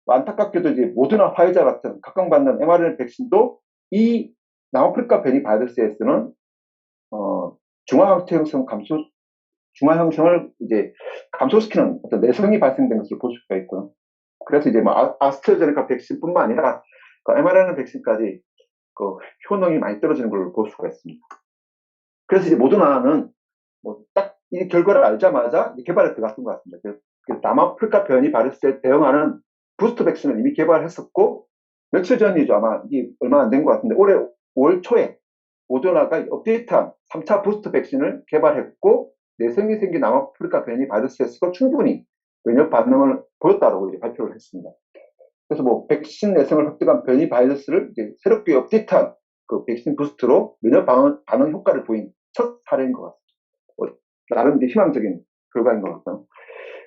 S3: 안타깝게도 이제 모더나 화이자 같은 각광받는 mRNA 백신도 이 남아프리카 변이 바이러스에서는 중화 형성을 이제 감소시키는 어떤 내성이 발생된 것을 볼 수가 있고요. 그래서 이제 뭐 아스트라제네카 백신뿐만 아니라 그 mRNA 백신까지 그 효능이 많이 떨어지는 걸 볼 수가 있습니다. 그래서 이제 모더나는 뭐 딱 이 결과를 알자마자 개발에 들어갔던 것 같습니다. 그 남아프리카 변이 바이러스에 대응하는 부스터 백신을 이미 개발했었고 며칠 전이죠. 아마 이게 얼마 안 된 것 같은데 올해 5월 초에 모더나가 업데이트한 3차 부스터 백신을 개발했고 내성이 생긴 남아프리카 변이 바이러스에서도 충분히 면역 반응을 보였다고 이제 발표를 했습니다. 그래서 뭐 백신 내성을 획득한 변이 바이러스를 이제 새롭게 업데이트한 그 백신 부스트로 면역 반응 효과를 보인 첫 사례인 것 같습니다. 나름 이제 희망적인 결과인 것 같고요.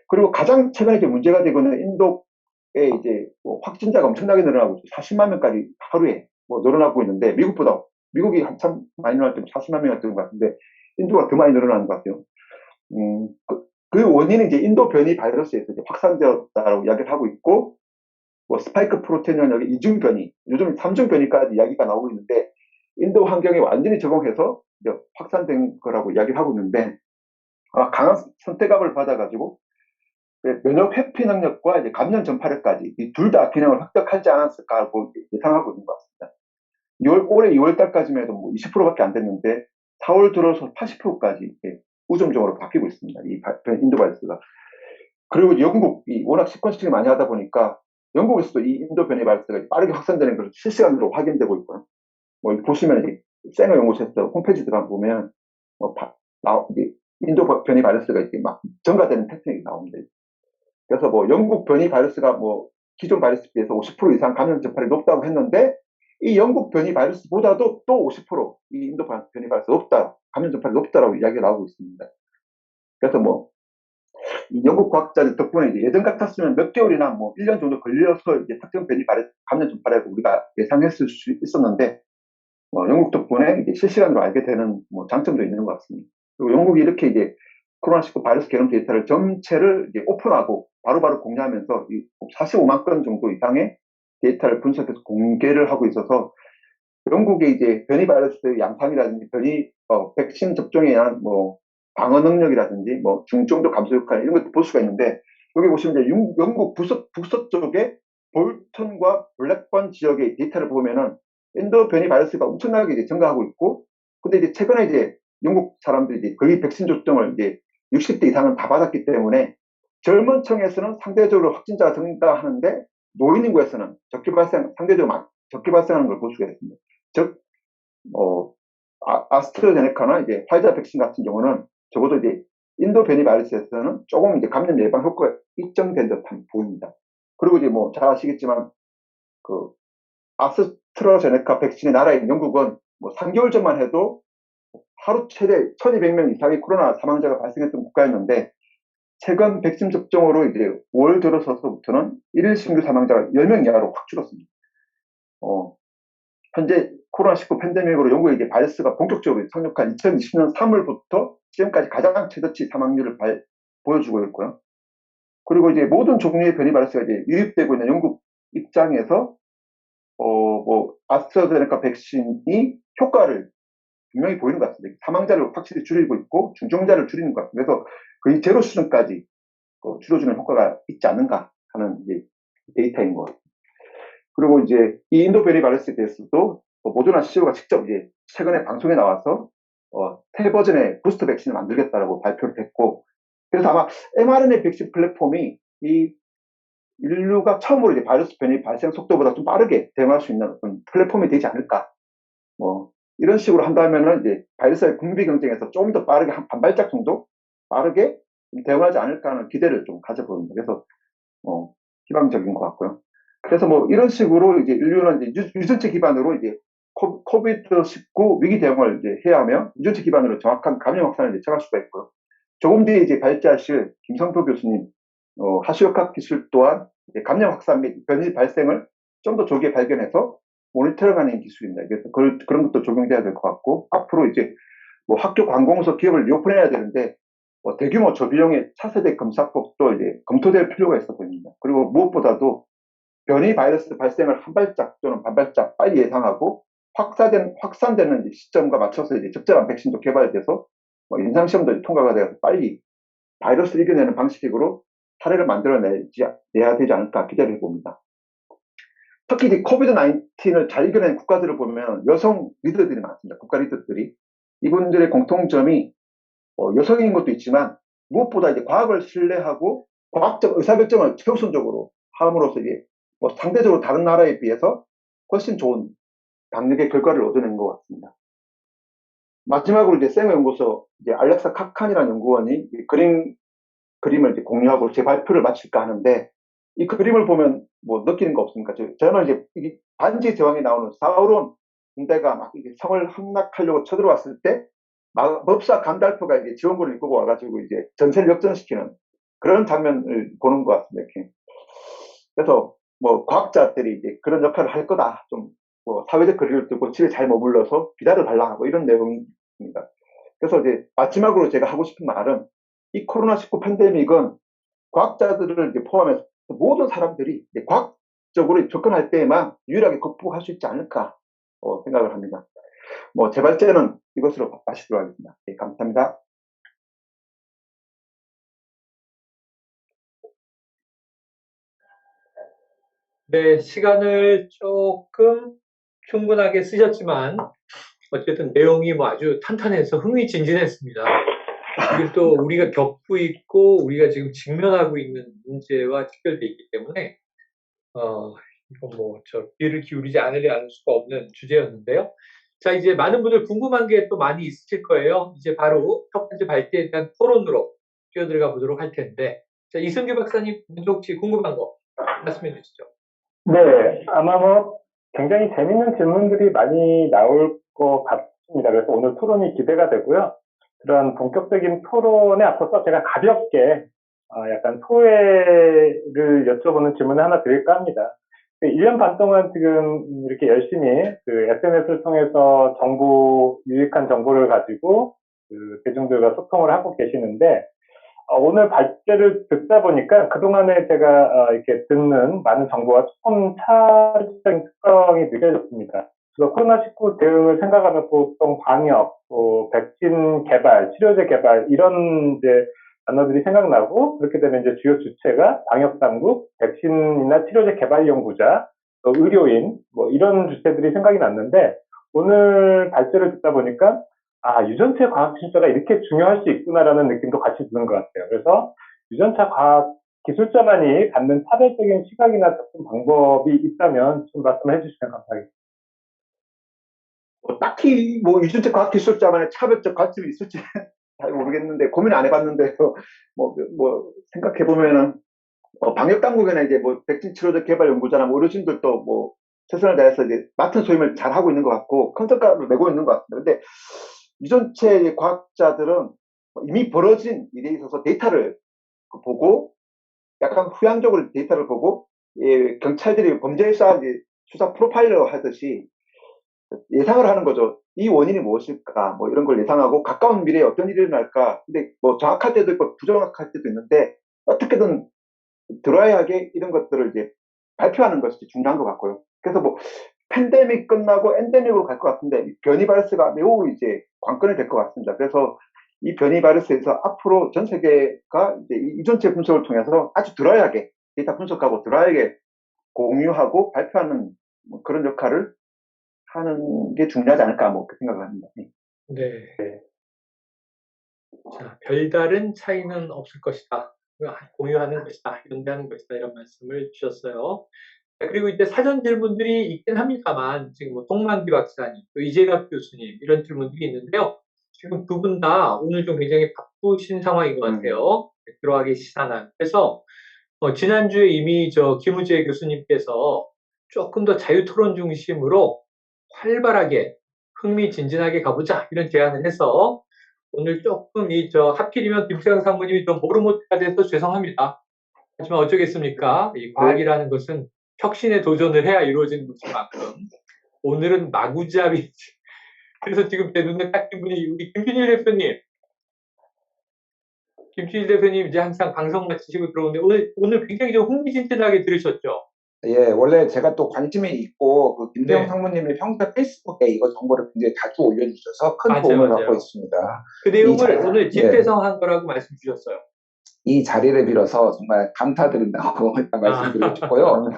S3: 그리고 가장 최근에 이제 문제가 되고 있는 인도에 이제 뭐 확진자가 엄청나게 늘어나고 40만 명까지 하루에 뭐 늘어나고 있는데 미국이 한참 많이 늘어날 때 40만 명이었던 것 같은데 인도가 더 많이 늘어나는 것 같아요. 그 원인은 이제 인도 변이 바이러스에서 이제 확산되었다고 이야기를 하고 있고 뭐 스파이크 프로테인 영역의 이중 변이, 요즘 3중 변이까지 이야기가 나오고 있는데 인도 환경에 완전히 적응해서 이제 확산된 거라고 이야기를 하고 있는데 강한 선택압을 받아가지고 면역 회피 능력과 이제 감염 전파력까지 이 둘 다 균형을 획득하지 않았을까 하고 예상하고 있는 것 같습니다. 올해 2월 달까지만 해도 뭐 20%밖에 안 됐는데 4월 들어서 80%까지 우점적으로 바뀌고 있습니다. 이 인도 바이러스가. 그리고 영국이 워낙 시퀀싱을 많이 하다 보니까 영국에서도 이 인도 변이 바이러스가 빠르게 확산되는 것을 실시간으로 확인되고 있고요. 뭐 보시면 세너 연구소에서 홈페이지 들어가 보면 인도 변이 바이러스가 이렇게 막 증가되는 패턴이 나옵니다. 그래서 뭐 영국 변이 바이러스가 뭐 기존 바이러스에 비해서 50% 이상 감염 전파력이 높다고 했는데 이 영국 변이 바이러스보다도 또 50%이 인도 변이 바이러스 높다, 감염 전파력이 높다라고 이야기가 나오고 있습니다. 그래서 뭐 영국 과학자들 덕분에 이제 예전 같았으면 몇 개월이나 뭐 1년 정도 걸려서 이제 특정 변이 바이러스 감염 전파력을 우리가 예상했을 수 있었는데 영국 덕분에 이제 실시간으로 알게 되는 뭐 장점도 있는 것 같습니다. 그리고 영국이 이렇게 이제 코로나19 바이러스 개념 데이터를 전체를 이제 오픈하고 바로바로 공개하면서 45만 건 정도 이상의 데이터를 분석해서 공개를 하고 있어서 영국의 이제 변이 바이러스 양상이라든지 백신 접종에 의한 뭐 방어 능력이라든지 뭐 중증도 감소 효과 이런 것도 볼 수가 있는데 여기 보시면 이제 영국 북서쪽에 볼턴과 블랙번 지역의 데이터를 보면은 인도 변이 바이러스가 엄청나게 이제 증가하고 있고, 근데 이제 최근에 이제 영국 사람들이 이제 거의 백신 접종을 이제 60대 이상은 다 받았기 때문에 젊은 층에서는 상대적으로 확진자가 증가하는데 노인 인구에서는 상대적으로 적게 발생하는 걸 볼 수가 있습니다. 즉, 아스트라제네카나 이제 화이자 백신 같은 경우는 적어도 이제 인도 변이 바이러스에서는 조금 이제 감염 예방 효과가 입증된 듯한 보입니다. 그리고 이제 뭐 잘 아시겠지만 그 아스트라제네카 백신의 나라인 영국은 뭐 3개월 전만 해도 하루 최대 1200명 이상의 코로나 사망자가 발생했던 국가였는데 최근 백신 접종으로 이제 5월 들어서부터는 1일 신규 사망자가 10명 이하로 확 줄었습니다. 현재 코로나19 팬데믹으로 영국에 이제 바이러스가 본격적으로 상륙한 2020년 3월부터 지금까지 가장 최저치 사망률을 보여주고 있고요. 그리고 이제 모든 종류의 변이 바이러스가 이제 유입되고 있는 영국 입장에서 뭐 아스트라제네카 백신이 효과를 분명히 보이는 것 같습니다. 사망자를 확실히 줄이고 있고 중증자를 줄이는 것 같습니다. 그래서 거의 제로 수준까지 줄여주는 효과가 있지 않는가 하는 이제 데이터인 것 같습니다. 그리고 이제 이 인도 변이 바이러스에 대해서도 모더나 CEO가 직접 이제 최근에 방송에 나와서 새 버전의 부스터 백신을 만들겠다라고 발표를 했고, 그래서 아마 mRNA 백신 플랫폼이 이 인류가 처음으로 이제 바이러스 변이 발생 속도보다 좀 빠르게 대응할 수 있는 어떤 플랫폼이 되지 않을까. 뭐 이런 식으로 한다면은 이제 바이러스의 군비 경쟁에서 조금 더 빠르게 한 반발짝 정도 빠르게 대응하지 않을까 하는 기대를 좀 가져봅니다. 그래서 희망적인 것 같고요. 그래서 뭐 이런 식으로 이제 인류는 이제 유전체 기반으로 이제 코비드-19 위기 대응을 이제 해야 하며 유전체 기반으로 정확한 감염 확산을 예측할 수가 있고요. 조금 뒤에 이제 발제하실 김성표 교수님 하시역학 기술 또한 감염 확산 및 변이 발생을 좀 더 조기에 발견해서 모니터링하는 기술입니다. 그래서 그런 것도 적용돼야 될 것 같고, 앞으로 이제 뭐 학교 관공서 기업을 리오픈해야 되는데 대규모 저비용의 차세대 검사법도 이제 검토될 필요가 있어 보입니다. 그리고 무엇보다도 변이 바이러스 발생을 한 발짝 또는 반 발짝 빨리 예상하고 확산되는 이제 시점과 맞춰서 이제 적절한 백신도 개발돼서 뭐 임상시험도 통과가 되어서 빨리 바이러스를 이겨내는 방식으로 사례를 내야 되지 않을까 기대를 해봅니다. 특히 이제 코비드-19을 잘 이겨낸 국가들을 보면 여성 리더들이 많습니다. 국가 리더들이. 이분들의 공통점이 여성인 것도 있지만 무엇보다 이제 과학을 신뢰하고 과학적 의사결정을 최우선적으로 함으로써 이제 뭐 상대적으로 다른 나라에 비해서 훨씬 좋은 방역의 결과를 얻어낸 것 같습니다. 마지막으로 이제 생어 연구소 이제 알렉사 카칸이라는 연구원이 그림을 이제 공유하고 제 발표를 마칠까 하는데 이 그림을 보면 뭐 느끼는 거 없습니까? 저는 이제 이 반지의 제왕에 나오는 사우론 군대가 막 이제 성을 함락하려고 쳐들어왔을 때 마법사 간달프가 이제 지원군을 이끌고 와가지고 이제 전세를 역전시키는 그런 장면을 보는 것 같습니다. 이렇게. 그래서 뭐 과학자들이 이제 그런 역할을 할 거다. 좀 뭐 사회적 거리를 두고 집에 잘 머물러서 비자를 발랑하고 이런 내용입니다. 그래서 이제 마지막으로 제가 하고 싶은 말은 이 코로나19 팬데믹은 과학자들을 이제 포함해서 모든 사람들이 이제 과학적으로 접근할 때에만 유일하게 극복할 수 있지 않을까 생각을 합니다. 뭐 제 발제는 이것으로 마치도록 하겠습니다. 네, 감사합니다.
S1: 네, 시간을 조금 충분하게 쓰셨지만 어쨌든 내용이 뭐 아주 탄탄해서 흥미진진했습니다. 그리고 또 우리가 겪고 있고 우리가 지금 직면하고 있는 문제와 직결되어 있기 때문에 이건 뭐 귀를 기울이지 않을 수가 없는 주제였는데요. 자, 이제 많은 분들 궁금한 게 또 많이 있으실 거예요. 이제 바로 첫 번째 발제에 대한 토론으로 뛰어들어가 보도록 할 텐데, 자, 이승규 박사님 먼저 혹시 궁금한 거 말씀해 주시죠.
S2: 네, 아마 뭐 굉장히 재밌는 질문들이 많이 나올 것 같습니다. 그래서 오늘 토론이 기대가 되고요. 그런 본격적인 토론에 앞서서 제가 가볍게 약간 소회를 여쭤보는 질문을 하나 드릴까 합니다. 1년 반 동안 지금 이렇게 열심히 그 SNS를 통해서 유익한 정보를 가지고 그 대중들과 소통을 하고 계시는데, 오늘 발제를 듣다 보니까 그동안에 제가 이렇게 듣는 많은 정보와 조금 차별적인 특성이 느껴졌습니다. 그래서 코로나19 대응을 생각하면 보통 방역, 또 백신 개발, 치료제 개발 이런 이제 단어들이 생각나고, 그렇게 되면 이제 주요 주체가 방역당국, 백신이나 치료제 개발 연구자, 또 의료인 뭐 이런 주체들이 생각이 났는데, 오늘 발제를 듣다 보니까 유전체 과학 기술자가 이렇게 중요할 수 있구나라는 느낌도 같이 드는 것 같아요. 그래서 유전차 과학 기술자만이 갖는 차별적인 시각이나 접근 방법이 있다면 좀 말씀해 주시면 감사하겠습니다.
S3: 딱히 뭐 유전체 과학기술자만의 차별적 관점이 있을지 잘 모르겠는데 고민 안 해봤는데요. 뭐 생각해 보면은 방역 당국에는 이제 뭐 백신 치료제 개발 연구자나 뭐 의료진들도 뭐 최선을 다해서 이제 맡은 소임을 잘 하고 있는 것 같고 큰 성과를 내고 있는 것 같습니다. 근데 유전체 과학자들은 이미 벌어진 일에 있어서 데이터를 보고 약간 후향적으로 데이터를 보고 경찰들이 범죄 수사 프로파일러 하듯이 예상을 하는 거죠. 이 원인이 무엇일까? 뭐 이런 걸 예상하고 가까운 미래에 어떤 일이 일어날까? 근데 뭐 정확할 때도 있고 부정확할 때도 있는데 어떻게든 드라이하게 이런 것들을 이제 발표하는 것이 중요한 것 같고요. 그래서 뭐 팬데믹 끝나고 엔데믹으로 갈 것 같은데 이 변이 바이러스가 매우 이제 관건이 될 것 같습니다. 그래서 이 변이 바이러스에서 앞으로 전 세계가 이제 이 유전체 분석을 통해서 아주 드라이하게 데이터 분석하고 드라이하게 공유하고 발표하는 뭐 그런 역할을 하는 게 중요하지 않을까 뭐 그 생각을 합니다.
S1: 네. 자, 별다른 차이는 없을 것이다. 공유하는 것이다. 연대하는 것이다. 이런 말씀을 주셨어요. 그리고 이제 사전 질문들이 있긴 합니다만, 지금 뭐 동만기 박사님, 또 이재갑 교수님, 이런 질문들이 있는데요. 지금 두 분 다 오늘 좀 굉장히 바쁘신 상황인 것 같아요. 들어가기 시사난. 그래서, 지난주에 이미 김우재 교수님께서 조금 더 자유 토론 중심으로 활발하게, 흥미진진하게 가보자. 이런 제안을 해서, 오늘 조금 하필이면 김태형 상무님이 좀 모르모트가 돼서 죄송합니다. 하지만 어쩌겠습니까? 이 과학이라는 것은 혁신에 도전을 해야 이루어지는 것만큼 오늘은 마구잡이. 그래서 지금 제 눈에 딱 띈 분이 우리 김준일 대표님. 김준일 대표님 이제 항상 방송 마치시고 들어오는데 오늘 굉장히 좀 흥미진진하게 들으셨죠?
S4: 예, 원래 제가 또 관심이 있고, 그 김대영
S1: 네.
S4: 상무님이 평소에 페이스북에 이거 정보를 굉장히 자주 올려주셔서 큰
S1: 맞아요,
S4: 도움을
S1: 맞아요.
S4: 받고 있습니다.
S1: 그 내용을 오늘
S4: 예,
S1: 집대성한 거라고 말씀 주셨어요.
S4: 이 자리를 빌어서 정말 감사드린다고 일단 말씀드리고
S1: 아,
S4: 싶고요.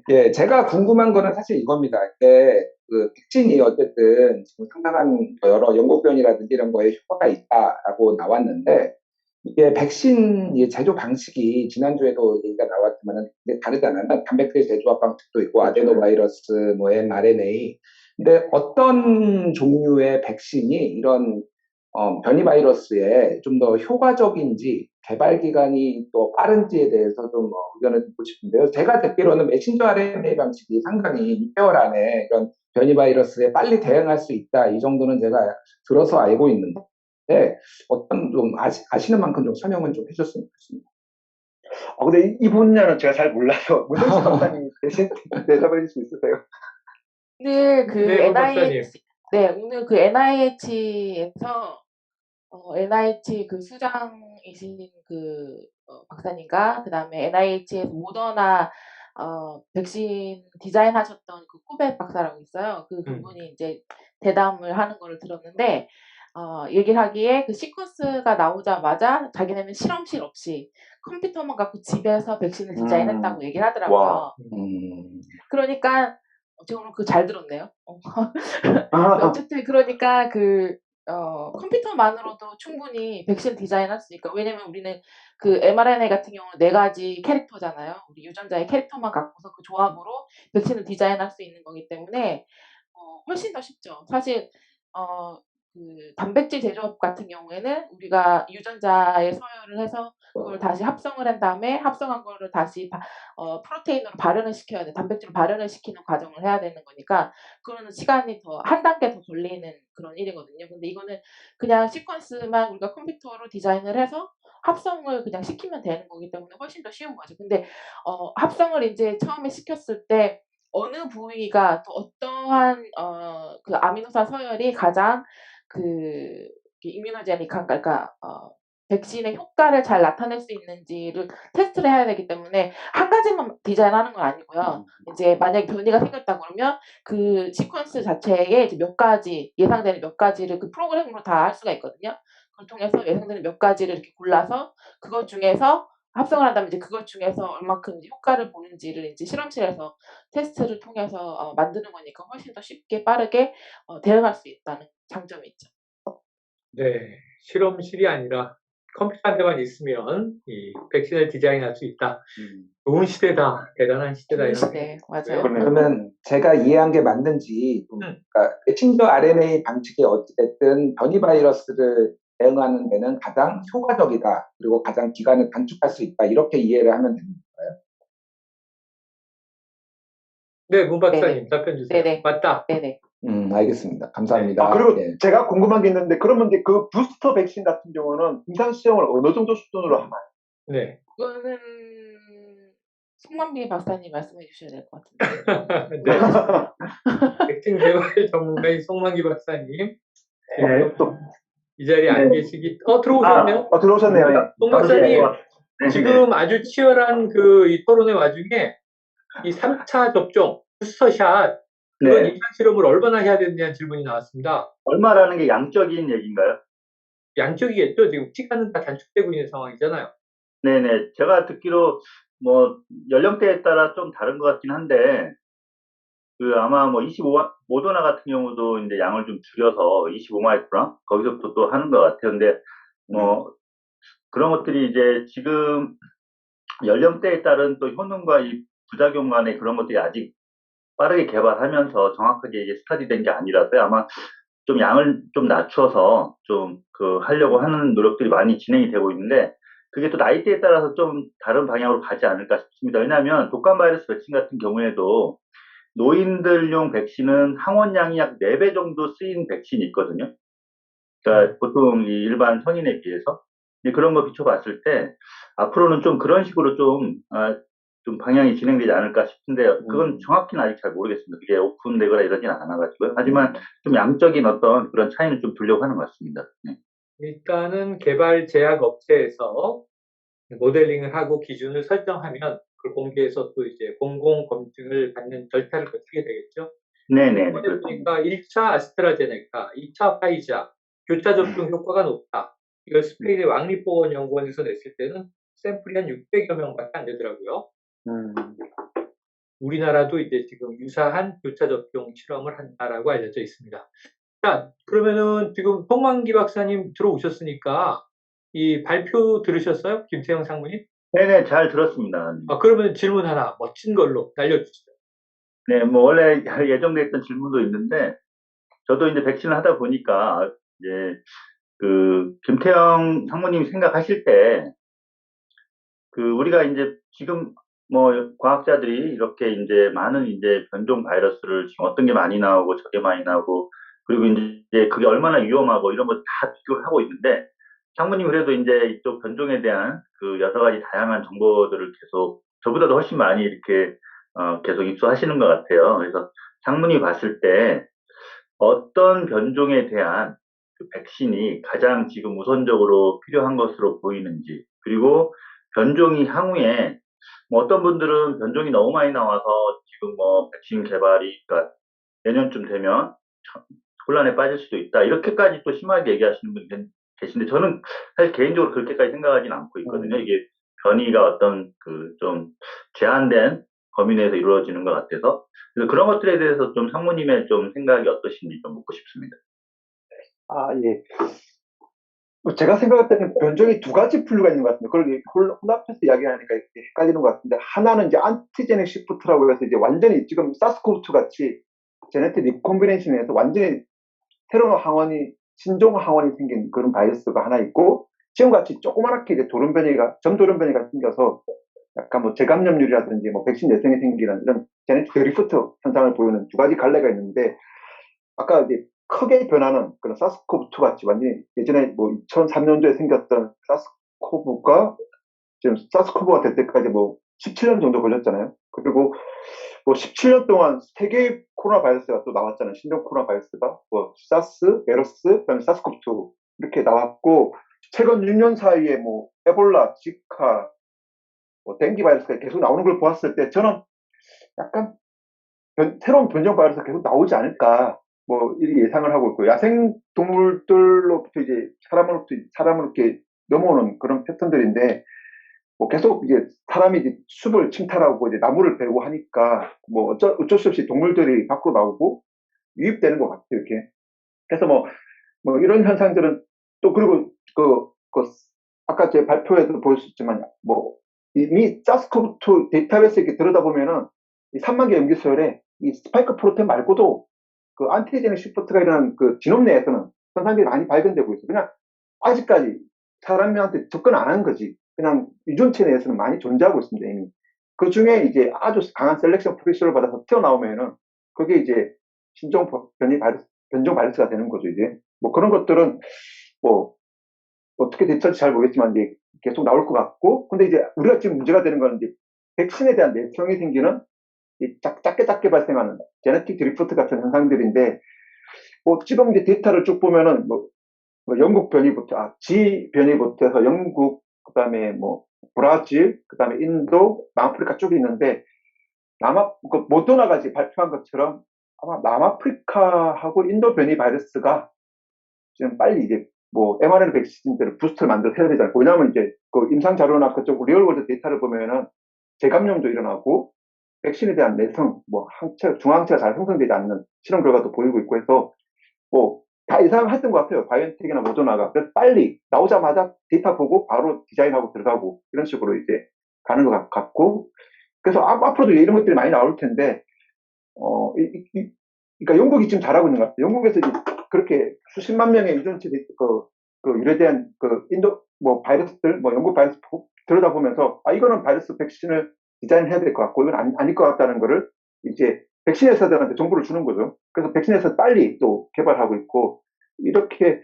S4: 예, 제가 궁금한 거는 사실 이겁니다. 이게 그 백신이 어쨌든 지금 상당한 여러 연고변이라든지 이런 거에 효과가 있다라고 나왔는데, 이게 백신 제조 방식이 지난주에도 얘기가 나왔지만은 이게 다르잖아요. 단백질 제조합 방식도 있고
S2: 그렇죠.
S4: 아데노바이러스, 뭐 mRNA. 근데 어떤 종류의 백신이 이런 변이 바이러스에 좀 더 효과적인지 개발 기간이 또 빠른지에 대해서 좀 의견을 듣고 싶은데요. 제가 듣기로는 메신저 RNA 방식이 상당히 6개월 안에 이런 변이 바이러스에 빨리 대응할 수 있다. 이 정도는 제가 들어서 알고 있는데 어떤 좀 아시는 만큼 좀 설명을 좀 해줬으면 좋겠습니다.
S3: 근데 이 분야는 제가 잘 몰라서 문정식 박사님 대신 대답해 줄 수 있으세요?
S5: 오늘 그
S1: 네, 문 박사님.
S5: NIH, 네, 오늘 그 NIH에서 NIH 그 수장이신 그 박사님과 그다음에 NIH에서 모더나 백신 디자인하셨던 그 쿠벳 박사라고 있어요. 그 두 분이 이제 대담을 하는 거를 들었는데 얘기를 하기에 그 시퀀스가 나오자마자 자기네는 실험실 없이 컴퓨터만 갖고 집에서 백신을 디자인했다고 얘기를 하더라고요.
S3: 와.
S5: 그러니까 제가 오늘 그거 잘 들었네요.
S3: 아,
S5: 어쨌든 그러니까 그 컴퓨터만으로도 충분히 백신 디자인할 수 있으니까 왜냐면 우리는 그 mRNA 같은 경우는 4가지 캐릭터잖아요. 우리 유전자의 캐릭터만 갖고서 그 조합으로 백신을 디자인할 수 있는 거기 때문에 훨씬 더 쉽죠. 사실 그 단백질 제조업 같은 경우에는 우리가 유전자에 서열을 해서 그걸 다시 합성을 한 다음에 합성한 거를 다시 프로테인으로 발현을 시켜야 돼. 단백질로 발현을 시키는 과정을 해야 되는 거니까 그거는 시간이 더 한 단계 더 걸리는 그런 일이거든요. 근데 이거는 그냥 시퀀스만 우리가 컴퓨터로 디자인을 해서 합성을 그냥 시키면 되는 거기 때문에 훨씬 더 쉬운 거죠. 근데 합성을 인제 처음에 시켰을 때 어느 부위가 또 어떠한 그 아미노산 서열이 가장 그 이뮤노제닉한 그러니까 백신의 효과를 잘 나타낼 수 있는지를 테스트를 해야 되기 때문에 한 가지만 디자인하는 건 아니고요. 이제 만약에 변이가 생겼다 그러면 그 시퀀스 자체에 이제 몇 가지 예상되는 몇 가지를 그 프로그램으로 다 할 수가 있거든요. 그걸 통해서 예상되는 몇 가지를 이렇게 골라서 그것 중에서 합성을 한다면 이제 그것 중에서 얼마큼 이제 효과를 보는지를 이제 실험실에서 테스트를 통해서 만드는 거니까 훨씬 더 쉽게 빠르게 대응할 수 있다는 장점이 있죠.
S1: 네, 실험실이 아니라 컴퓨터한테만 있으면 이 백신을 디자인할 수 있다. 좋은 시대다. 대단한 시대다.
S5: 좋은
S1: 이런
S5: 시대.
S1: 생각이
S5: 맞아요.
S1: 들고요.
S4: 그러면 제가 이해한 게 맞는지, 그러니까 메신저 RNA 방식이 어찌됐든 변이 바이러스를 대응하는 데는 가장 효과적이다. 그리고 가장 기간을 단축할 수 있다. 이렇게 이해를 하면 됩니다.
S1: 네, 문 박사님
S5: 네네.
S1: 답변 주세요.
S5: 네네.
S1: 맞다.
S5: 네네.
S4: 알겠습니다. 감사합니다.
S3: 그리고
S4: 예.
S3: 제가 궁금한 게 있는데 그러면 이제 그 부스터 백신 같은 경우는 임상 시험을 어느 정도 수준으로 하나요?
S1: 네.
S5: 그거는 송만비 박사님 말씀해 주셔야 될 것 같은데.
S1: 네. 백신 개발 전문가인 송만기 박사님.
S2: 네.
S3: 또
S1: 이 자리에 안 계시기, 들어오셨네요.
S3: 들어오셨네요. 네.
S1: 송 박사님,
S2: 네.
S1: 지금 아주 치열한 그 이 토론의 와중에 이 3차 접종, 부스터샷, 그건
S2: 네.
S1: 임상 실험을 얼마나 해야 되느냐는 질문이 나왔습니다.
S2: 얼마라는 게 양적인 얘기인가요?
S1: 양쪽이겠죠. 지금 시간은 다 단축되고 있는 상황이잖아요.
S2: 네네. 제가 듣기로 뭐 연령대에 따라 좀 다른 것 같긴 한데 그 아마 뭐 25 모더나 같은 경우도 이제 양을 좀 줄여서 25 마이크론 거기서부터 또 하는 것 같아요. 근데 뭐 그런 것들이 이제 지금 연령대에 따른 또 효능과 이 부작용 간의 그런 것들이 아직 빠르게 개발하면서 정확하게 이게 스타디된 게 아니라서요. 아마 좀 양을 좀 낮춰서 좀 그 하려고 하는 노력들이 많이 진행이 되고 있는데 그게 또 나이대에 따라서 좀 다른 방향으로 가지 않을까 싶습니다. 왜냐하면 독감 바이러스 백신 같은 경우에도 노인들용 백신은 항원량이 약 4배 정도 쓰인 백신이 있거든요. 그러니까 보통 이 일반 성인에 비해서. 근데 그런 거 비춰봤을 때 앞으로는 좀 그런 식으로 좀 방향이 진행되지 않을까 싶은데 그건 정확히는 아직 잘 모르겠습니다. 그게 오픈되거나 이러진 않아가지고요. 하지만 좀 양적인 어떤 그런 차이는 좀 두려고 하는 것 같습니다. 네.
S1: 일단은 개발 제약 업체에서 모델링을 하고 기준을 설정하면 그걸 공개해서 또 이제 공공 검증을 받는 절차를 거치게 되겠죠.
S6: 네네.
S1: 이번에 보니까 1차 아스트라제네카, 2차 화이자, 교차 접종 효과가 높다. 이걸 스페인의 왕립보건연구원에서 냈을 때는 샘플이 한 600여 명밖에 안 되더라고요. 우리나라도 이제 지금 유사한 교차 접종 실험을 한다라고 알려져 있습니다. 자, 그러면은 지금 송만기 박사님 들어오셨으니까 이 발표 들으셨어요? 김태형 상무님?
S6: 네네, 잘 들었습니다.
S1: 그러면 질문 하나 멋진 걸로 날려주시죠.
S6: 네, 뭐, 원래 예정돼 있던 질문도 있는데, 저도 이제 백신을 하다 보니까, 이제, 김태형 상무님 생각하실 때, 우리가 이제 지금 뭐, 과학자들이 이렇게 이제 많은 이제 변종 바이러스를 지금 어떤 게 많이 나오고 저게 많이 나오고, 그리고 이제 그게 얼마나 위험하고 이런 거 다 비교를 하고 있는데, 상무님 그래도 이제 이쪽 변종에 대한 그 여러 가지 다양한 정보들을 계속 저보다도 훨씬 많이 이렇게 계속 입수하시는 것 같아요. 그래서 상무님이 봤을 때 어떤 변종에 대한 그 백신이 가장 지금 우선적으로 필요한 것으로 보이는지, 그리고 변종이 향후에 뭐 어떤 분들은 변종이 너무 많이 나와서 지금 뭐 백신 개발이 그러니까 내년쯤 되면 혼란에 빠질 수도 있다. 이렇게까지 또 심하게 얘기하시는 분이 계신데 저는 사실 개인적으로 그렇게까지 생각하지는 않고 있거든요. 이게 변이가 어떤 좀 제한된 범위 내에서 이루어지는 것 같아서 그래서 그런 것들에 대해서 좀 상무님의 좀 생각이 어떠신지 좀 묻고 싶습니다.
S3: 예. 제가 생각할 때는 변종이 두 가지 분류가 있는 것 같은데, 그걸 혼합해서 이야기하니까 이렇게 헷갈리는 것 같은데, 하나는 이제 안티제닉 시프트라고 해서 이제 완전히 지금 사스코브2 같이 제네틱 리콤비네이션에서 완전히 새로운 항원이, 신종 항원이 생긴 그런 바이러스가 하나 있고, 지금같이 조그맣게 이제 점도련 변이가 생겨서 약간 뭐 재감염률이라든지 뭐 백신 내성이 생기는 이런 제네틱 드리프트 현상을 보이는 두 가지 갈래가 있는데, 아까 이제 크게 변하는 그런 사스코브2 같이 완전히 예전에 뭐 2003년도에 생겼던 사스코브가 지금 사스코브가 될 때까지 뭐 17년 정도 걸렸잖아요. 그리고 뭐 17년 동안 세 개의 코로나 바이러스가 또 나왔잖아요. 신종 코로나 바이러스가 뭐 사스, 메르스, 그다음에 사스코브2 이렇게 나왔고, 최근 6년 사이에 뭐 에볼라, 지카, 뭐 댕기 바이러스가 계속 나오는 걸 보았을 때 저는 약간 새로운 변종 바이러스가 계속 나오지 않을까, 뭐 이렇게 예상을 하고 있고, 야생 동물들로부터 이제 사람으로 이렇게 넘어오는 그런 패턴들인데, 뭐 계속 이제 사람이 이제 숲을 침탈하고 이제 나무를 베고 하니까 뭐 어쩔 수 없이 동물들이 밖으로 나오고 유입되는 것 같아요, 이렇게. 그래서 뭐 이런 현상들은 또, 그리고 아까 제 발표에도 보였었지만 뭐 이미 사스코브2 데이터베이스 이렇게 들여다보면은 이 3만 개 염기소열에 이 스파이크 프로테인 말고도 그 안티제닉 시프트가 이런 그 지놈 내에서는 현상들이 많이 발견되고 있어요. 그냥 아직까지 사람한테 접근 안 한 거지. 그냥 유전체 내에서는 많이 존재하고 있습니다, 이미. 그 중에 이제 아주 강한 셀렉션 프레셔를 받아서 튀어나오면은 그게 이제 신종 변종 바이러스가 되는 거죠, 이제. 뭐 그런 것들은 뭐 어떻게 대처할지 잘 모르겠지만 이제 계속 나올 것 같고, 근데 이제 우리가 지금 문제가 되는 건 이제 백신에 대한 내성이 생기는 작게 발생하는 제네틱 드리프트 같은 현상들인데, 뭐 지금 이제 데이터를 쭉 보면은 뭐 영국 변이부터, G 변이부터 해서 영국, 그 다음에 뭐 브라질, 그 다음에 인도, 남아프리카 쪽이 있는데, 모더나가 이제 발표한 것처럼 아마 남아프리카하고 인도 변이 바이러스가 지금 빨리 이제 뭐 mRNA 백신들을 부스트를 만들어서 해야 되잖아요. 왜냐하면 이제 그 임상 자료나 그쪽 리얼월드 데이터를 보면은 재감염도 일어나고 백신에 대한 내성, 뭐 중항체가 잘 형성되지 않는 실험 결과도 보이고 있고 해서 뭐 다 예상했던 것 같아요. 바이오엔텍이나 모더나가. 그래서 빨리 나오자마자 데이터 보고 바로 디자인하고 들어가고 이런 식으로 이제 가는 것 같고, 그래서 앞으로도 이런 것들이 많이 나올 텐데, 그러니까 영국이 지금 잘하고 있는 것 같아요. 영국에서 이제 그렇게 수십만 명의 유전체 유래에 대한 뭐 바이러스들, 뭐 영국 바이러스 들여다보면서 이거는 바이러스 백신을 디자인해야 될 것 같고 이건 아닐 것 같다는 거를 이제 백신 회사들한테 정보를 주는 거죠. 그래서 백신 회사 빨리 또 개발하고 있고, 이렇게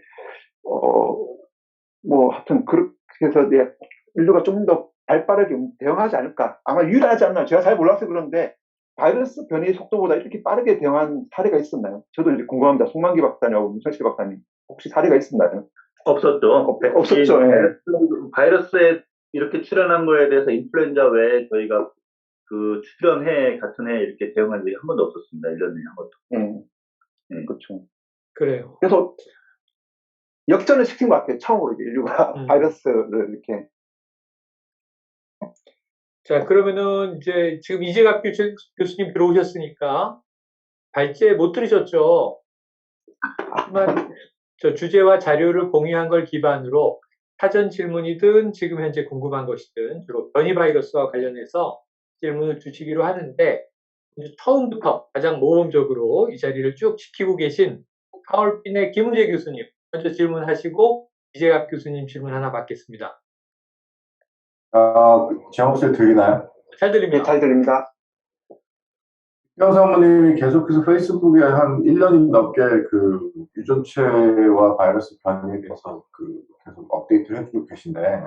S3: 뭐 하여튼 그렇게 해서 이제 인류가 좀 더 발빠르게 대응하지 않을까. 아마 유일하지 않나. 제가 잘 몰라서 그런데 바이러스 변이 속도보다 이렇게 빠르게 대응한 사례가 있었나요? 저도 이제 궁금합니다. 송만기 박사님하고 문철식 박사님, 혹시 사례가 있었나요?
S6: 없었죠.
S3: 없었죠. 예.
S6: 바이러스에 이렇게 출현한 거에 대해서 인플루엔자 외에 저희가 그 출연해 같은 해 이렇게 대응한 적이 한 번도 없었습니다. 1년 내에 한 번도. 네.
S3: 그렇죠.
S1: 그래요.
S3: 그래서 역전을 시킨 것 같아요. 처음으로 이제 인류가
S1: 음.
S3: 바이러스를 이렇게.
S1: 자, 그러면은 이제 지금 이재갑 교수님 들어오셨으니까 발제 못 들으셨죠? 하지만 저 주제와 자료를 공유한 걸 기반으로 사전 질문이든 지금 현재 궁금한 것이든 주로 변이 바이러스와 관련해서 질문을 주시기로 하는데 이제 처음부터 가장 모범적으로 이 자리를 쭉 지키고 계신 하얼빈의 김은재 교수님 먼저 질문하시고 이재갑 교수님 질문 하나 받겠습니다.
S7: 제 목소리 들리나요?
S1: 잘
S3: 네,
S1: 들립니다.
S3: 잘 들립니다.
S7: 형 사모님이 계속해서 페이스북에 한 1년이 넘게 그 유전체와 바이러스 변이에 대해서 그 계속 업데이트를 해주고 계신데,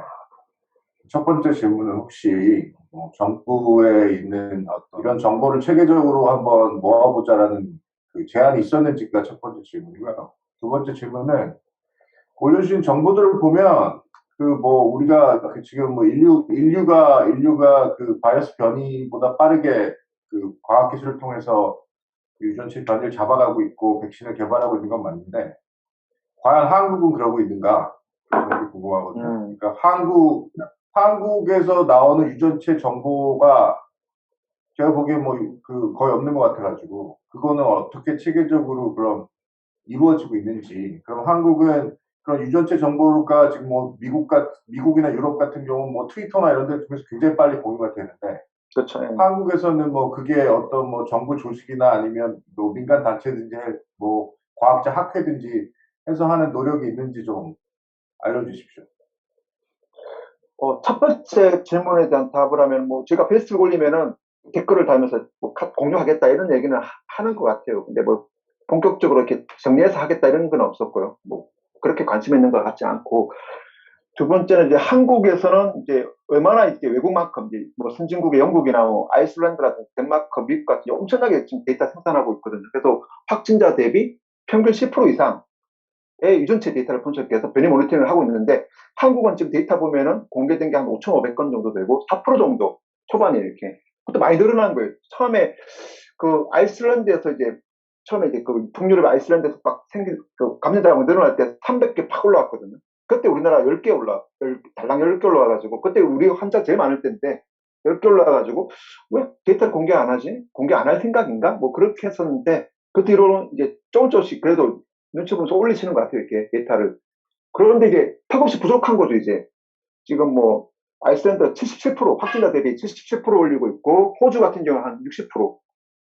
S7: 첫 번째 질문은 혹시 정부에 있는 어떤 이런 정보를 체계적으로 한번 모아보자라는 그 제안이 있었는지가 첫 번째 질문이고요. 두 번째 질문은 올려주신 정보들을 보면 그 뭐 우리가 그 지금 뭐 인류가 그 바이러스 변이보다 빠르게 그 과학 기술을 통해서 유전체 변이를 잡아가고 있고 백신을 개발하고 있는 건 맞는데 과연 한국은 그러고 있는가? 그게 궁금하거든요. 그러니까 한국에서 나오는 유전체 정보가 제가 보기엔 뭐 그 거의 없는 것 같아가지고 그거는 어떻게 체계적으로 그럼 이루어지고 있는지. 그럼 한국은 그런 유전체 정보가 지금 뭐 미국이나 유럽 같은 경우는 뭐 트위터나 이런 데 통해서 굉장히 빨리 공유가 되는데
S3: 그렇죠.
S7: 한국에서는 뭐 그게 어떤 뭐 정부 조직이나 아니면 뭐 민간 단체든지 뭐 과학자 학회든지 해서 하는 노력이 있는지 좀 알려주십시오.
S3: 첫 번째 질문에 대한 답을 하면 뭐 제가 페이스북 올리면은 댓글을 달면서 뭐 공유하겠다 이런 얘기는 하는 것 같아요. 근데 뭐 본격적으로 이렇게 정리해서 하겠다 이런 건 없었고요. 뭐 그렇게 관심 있는 것 같지 않고. 두 번째는 이제 한국에서는 이제 얼마나 이제 외국만큼 이제 뭐 선진국의 영국이나 뭐 아이슬란드라든지 덴마크, 미국 같은 엄청나게 지금 데이터 생산하고 있거든요. 그래서 확진자 대비 평균 10% 이상의 유전체 데이터를 분석해서 변이 모니터링을 하고 있는데 한국은 지금 데이터 보면은 공개된 게 한 5,500건 정도 되고 4% 정도 초반에 이렇게 그것도 많이 늘어난 거예요. 처음에 그 아이슬란드에서 이제 처음에 이제 그 북유럽 아이슬란드에서 막 생긴 그 감염자가 늘어날 때 300개 팍 올라왔거든요. 그때 우리나라 10개 달랑 10개 올라와가지고, 그때 우리 환자 제일 많을 때인데, 10개 올라와가지고, 왜 데이터를 공개 안 하지? 공개 안 할 생각인가? 뭐 그렇게 했었는데, 그 뒤로는 이제 조금씩 그래도 눈치 보면서 올리시는 것 같아요, 이렇게 데이터를. 그런데 이게 턱없이 부족한 거죠, 이제. 지금 뭐, 아이슬란드 77%, 확진자 대비 77% 올리고 있고, 호주 같은 경우는 한 60%.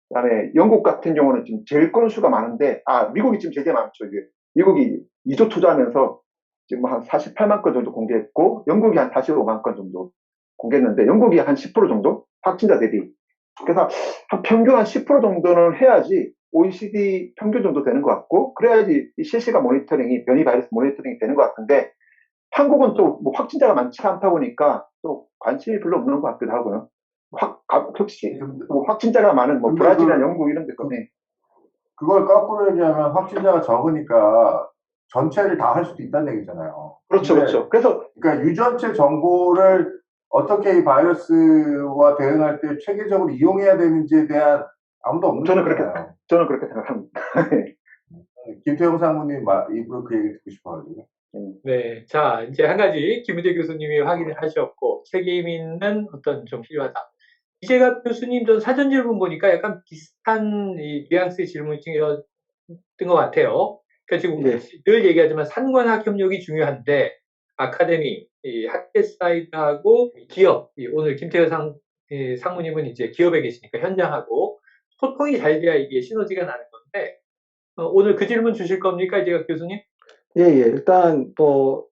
S3: 그다음에 영국 같은 경우는 지금 제일 건수가 많은데, 미국이 지금 제일 많죠, 이게. 미국이 2조 투자하면서 지금 한 48만 건 정도 공개했고, 영국이 한 45만 건 정도 공개했는데, 영국이 한 10% 정도? 확진자 대비. 그래서 한 평균 한 10% 정도는 해야지 OECD 평균 정도 되는 것 같고, 그래야지 이 실시간 모니터링이, 변이 바이러스 모니터링이 되는 것 같은데, 한국은 또 뭐 확진자가 많지 않다 보니까 또 관심이 별로 없는 것 같기도 하고요. 혹시 뭐 확진자가 많은 뭐 브라질이나 영국 이런 데서
S7: 그걸 거꾸로 얘기하면 확진자가 적으니까 전체를 다 할 수도 있다는 얘기잖아요.
S3: 그렇죠, 그렇죠. 그래서
S7: 그러니까 유전체 정보를 어떻게 이 바이러스와 대응할 때 체계적으로 이용해야 되는지에 대한 아무도 없는 거잖아요.
S3: 저는 그렇게 생각합니다.
S7: 김태형 상무님 입으로 그 얘기 듣고 싶어가지고.
S1: 네, 자 이제 한 가지 김은재 교수님이 확인을 하셨고 책임 있는 어떤 좀 필요하다. 이재갑 교수님 전 사전 질문 보니까 약간 비슷한 이 뉘앙스의 질문이 뜬 것 같아요. 그러니까 지금 늘 얘기하지만 산관학 협력이 중요한데 아카데미, 이 학계 사이드하고 기업, 오늘 김태현 상무님은 이제 기업에 계시니까 현장하고 소통이 잘 돼야 이게 시너지가 나는 건데 오늘 그 질문 주실 겁니까, 이재갑 교수님?
S8: 예. 일단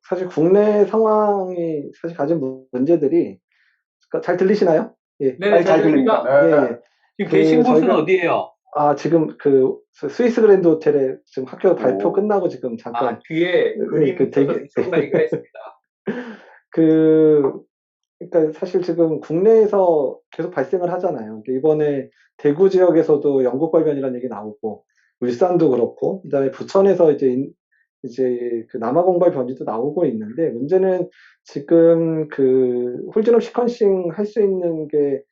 S8: 사실 국내 상황이 사실 가진 문제들이 잘 들리시나요? 예.
S1: 네, 잘 들립니다.
S7: 네.
S1: 지금 계신 곳은 어디예요?
S8: 지금 그 스위스 그랜드 호텔에 지금 학교 발표 끝나고 지금 잠깐
S1: 뒤에 그림 순간이가 있습니다.
S8: 그러니까 사실 지금 국내에서 계속 발생을 하잖아요. 이번에 대구 지역에서도 영국 발견이라는 얘기 나오고 울산도 그렇고 그다음에 부천에서 이제 그 남아공발 변이도 나오고 있는데 문제는 지금 그 홀지놈 시퀀싱 할 수 있는 게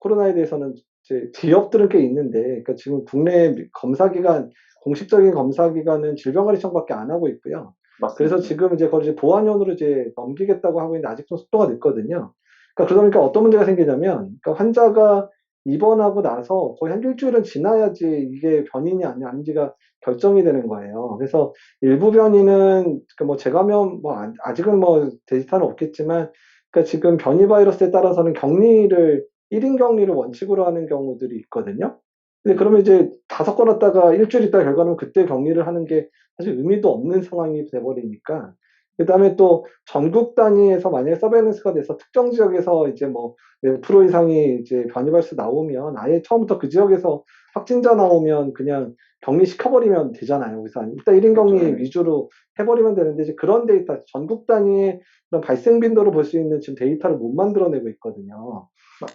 S8: 코로나에 대해서는 이제 지역들은 꽤 있는데, 그러니까 지금 국내 검사기관, 공식적인 검사기관은 질병관리청밖에 안 하고 있고요. 그래서
S3: 맞습니다.
S8: 지금 이제 그걸 이제 보안용으로 이제 넘기겠다고 하고 있는데 아직 좀 속도가 늦거든요. 그러니까 그러다 보니까 어떤 문제가 생기냐면, 그러니까 환자가 입원하고 나서 거의 한 일주일은 지나야지 이게 변이냐 아닌지가 결정이 되는 거예요. 그래서 일부 변이는 뭐 재감염 뭐 아직은 뭐 데이터는 없겠지만, 그러니까 지금 변이 바이러스에 따라서는 격리를 1인 격리를 원칙으로 하는 경우들이 있거든요. 근데 그러면 이제 5건 왔다가 일주일 있다가 결과 나면 그때 격리를 하는 게 사실 의미도 없는 상황이 돼버리니까. 그다음에 또 전국 단위에서 만약에 서베일런스가 돼서 특정 지역에서 이제 뭐 몇 프로 이상이 이제 변이 발수 나오면 아예 처음부터 그 지역에서 확진자 나오면 그냥 격리시켜버리면 되잖아요. 그래서 일단 1인 격리
S3: 그렇죠.
S8: 위주로 해버리면 되는데 이제 그런 데이터, 전국 단위의 그런 발생 빈도를 볼 수 있는 지금 데이터를 못 만들어내고 있거든요.